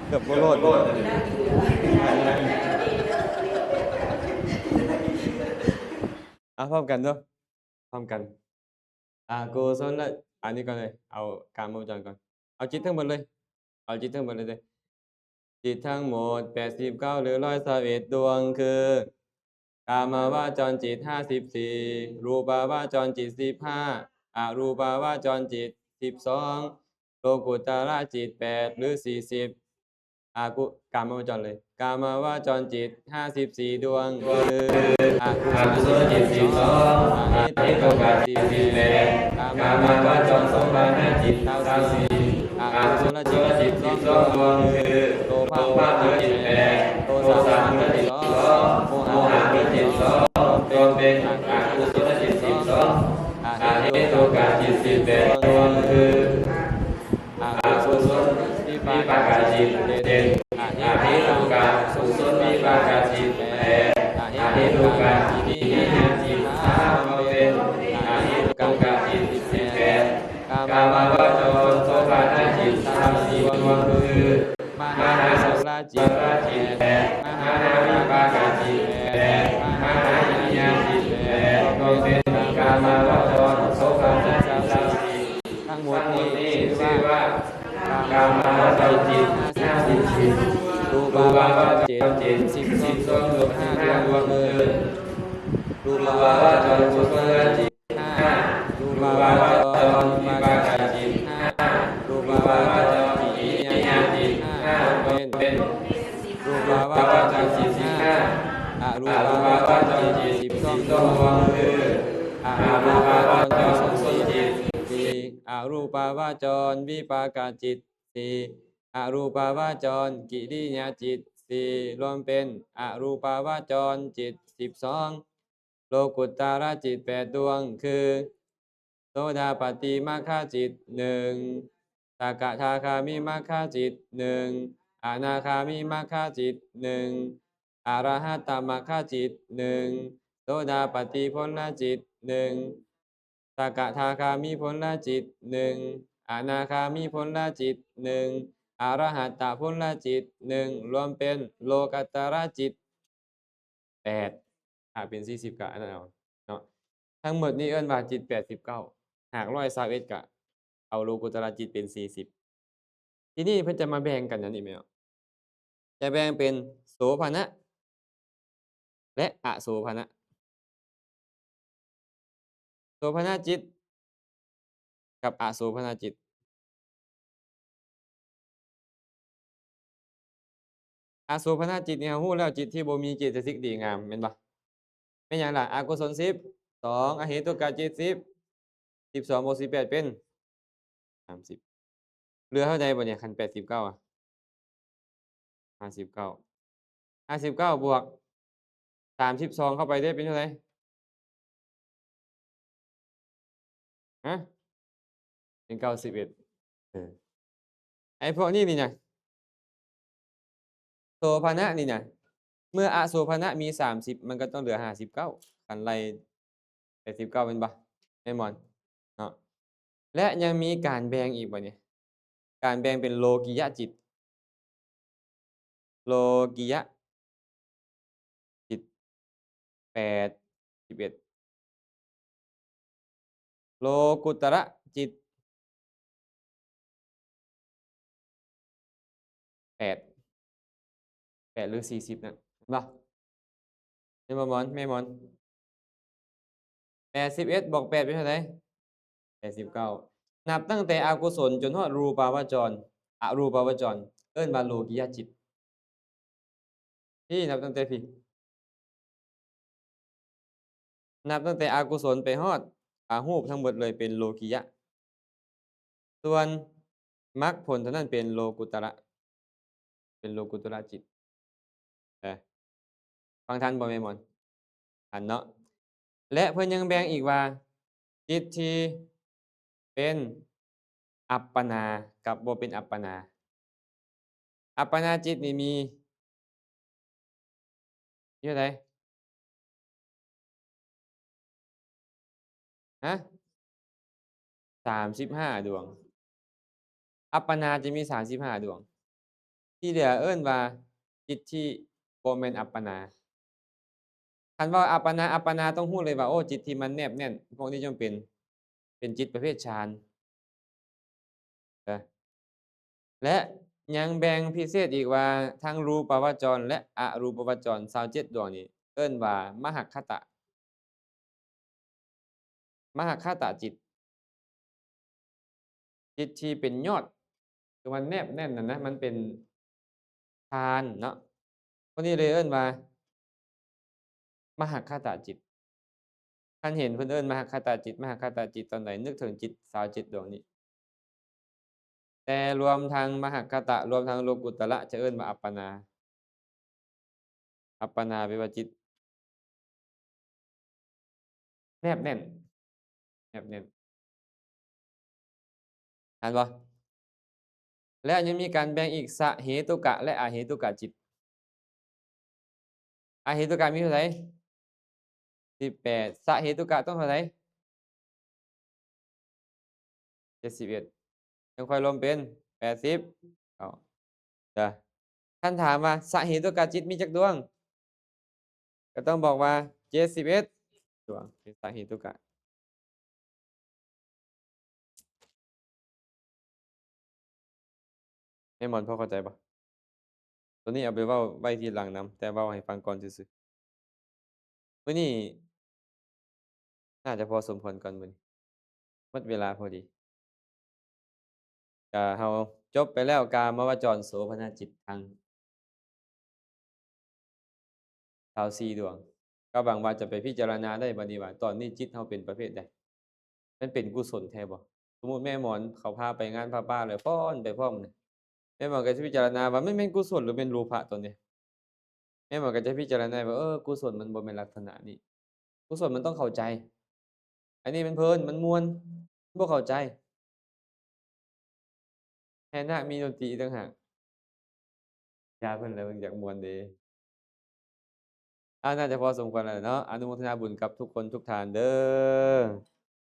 S1: เกือบโลดพร้อมกันเนาะพร้อมกันกุศลละอันนี้ก่อนเลยเอาการมองจรก่อนเอาจิตทั้งหมดเลยเอาจิตทั้งหมดเลยจิตทั้งหมด89หรือ121ดวงคือกามาวาจรจิต54รูปาวาจรจิต15อรูปาวาจรจิต12โลกุตตระจิต8หรือ40กามาวจรเลยกามาวาจรจิต54ดวงคืออกุศลจิต12อหิตุกะจิต48กามาวาจร25จิต94อกุศลจิต12ดวงคือโลภะจิต8โทสะจิต2โมหะจิต2รวมเป็นอกุศลจิต12อหิตุกะจิต18ดวงคืออกุศลวิปากจิต7อหิตุกะกุศลวิปากจิต8อหิตุกะจิตจิต3รวมเป็นอหิตุกะจิต18กามาวจรโสภณจิต34ดวงคือมหาสุรจิต8มหาวิปากจิต8มหาวิญญาณจิต8รวมเป็นกามาวจรโสภณ34ทั้งหมดนี้ชื่อว่ากามาวจรจิต54รูปาวจรจิต12ดวงรวม5ดวงคือรูปาวจรกุศลจิต5รูปาวจรวิปากจิต5รูปาวจรวิญญาณจิต5เป็นรูปาวจรจิต15อรูปาวจรจิต12ดวงคืออรูปาวจรกุศลจิต4อรูปาวจรวิปากจิต4อรูปาวจรกิริยาจิต4รวมเป็นอรูปาวจรจิต12โลกุตตระจิต8ดวงคือโสดาปัตติมรรคจิต1สกทาคามิมรรคจิต1อนาคามิมรรคจิต1อรหัตตมรรคจิต1โสดาปัตติผลจิต1สกทาคามิผลจิต1อนาคามิผลจิต1อรหัตตผลจิต1รวมเป็นโลกุตตระจิต8เป็น40กะอันนั้นเอาเนาะทั้งหมดนี้เอิ้นว่าจิต89หาก121กะเอาโลกุตตระจิตเป็น40ทีนี้เพิ่นจะมาแบ่งกันอย่างนี้แม่นจะแบ่งเป็นโสภณะและอโสภณะโสภณจิตกับอโสภณจิตอโสภณจิตเนี่ยฮู้แล้วจิตที่บ่มีเจตสิกดีงามแม่นบ่แม่นหยังล่ะอกุศล10 2อเหตุกะจิต10 12บวก18เป็น30เหลือเท่าใดบ่เนี่ยคัน8959บวก32เข้าไปได้เป็นเท่าไร ฮะเป็น91เออไอ้พวกนี้นี่นะโสภณะนี่นะเมื่ออโสภณะมี30มันก็ต้องเหลือ59คันไล่89เป็นบ่แม่นบ่เนาะและยังมีการแบ่งอีกบ่เนี่ยการแบ่งเป็นโลกิยะจิตโลกิยะจิต8 11โลกุตระจิต8 8หรือ40น่ะเห็นบ่แม่นบ่หมอนแม่หมอน81บวก8เป็นเท่าไร89นับตั้งแต่อกุศลจนฮอดรูปาวจรอรูปาวจรเอิ้นว่าโลกิยะจิตพี่นับตั้งแต่พี่นับตั้งแต่อกุศลไปฮอดรูปทั้งหมดเลยเป็นโลกิยะส่วนมรรคผลเท่านั้นเป็นโลกุตระเป็นโลกุตระจิตเออฟังทันบ่แม่หมอนทันเนาะและเพิ่นยังแบ่งอีกว่าจิตที่เป็นอัปปนากับบ่เป็นอัปปนาอัปปนาจิตนี่มีเท่าใดฮะ35ดวงอัปปนาจะมี35ดวงที่เหลือเอิ้นว่าจิตที่บ่แม่นอัปปนาคันว่าอัปปนาอัปปนาต้องฮู้เลยว่าโอ้จิตที่มันแนบแน่นพวกนี้ย่อมเป็นจิตประเภทฌานเด้อและยังแบ่งพิเศษอีกว่าทั้งรูปาวจรและอรูปาวจร27ดวงนี้เอิ้นว่ามหัคคตะมหัคคตจิตจิตที่เป็นยอดคือมันแนบแน่นน่ะนะมันเป็นฌานเนาะพวกนี้เลยเอิ้นว่ามหัคคตจิตคันเห็นเพิ่นเอิ้นมหัคคตจิตมหัคคตจิตตอนไหนนึกถึงจิต27ดวงนี้แต่รวมทั้งมหัคคตรวมทั้งโลกุตระจะเอิ้นว่าอัปปนาอัปปนาแปลว่าจิตแนบแน่นแนบแน่นทันบ่และยังมีการแบ่งอีกสเหตุกะและอเหตุกะจิตอเหตุกะมีเท่าไร18สเหตุกะต้องเท่าไร71ยังค่อยรวมเป็น80อ้าวเด้อคันถามว่าสเหตุกะจิตมีจักดวงก็ต้องบอกว่า71ดวงเป็นสเหตุกะแม่หมอนพอเข้าใจบ่ตัวนี้เอาไปเว้าไว้ทีหลังนำแต่เว้าให้ฟังก่อนซื่อๆมื้อนี้น่าจะพอสมควรก่อนมื้อนี้หมดเวลาพอดีก็เราจบไปแล้วกามวจรโสภณจิตทั้ง24ดวงก็หวังว่าจะไปพิจารณาได้บัดนี้ว่าตอนนี้จิตเราเป็นประเภทใดมันเป็นกุศลแท้บ่สมมุติแม่หมอนเขาพาไปงานผ้าป่าแล้วฟ้อนไปพร้อมนี่แม่หมอนก็สิพิจารณาว่ามันแม่นกุศลหรือเป็นโลภะตัวนี้แม่หมอนก็จะพิจารณาว่ากุศลมันบ่แม่นลักษณะนี้กุศลมันต้องเข้าใจอันนี้มันเพลินมันม่วนบ่เข้าใจแฮ่นาคมีดนตรีอีกต่างหากยาเพิ่นแหล้วเพิ่นอยากม่วนเด้น่าจะพอสมควรแล้วเนาะอนุโมทนาบุญกับทุกคนทุกท่านเด้อ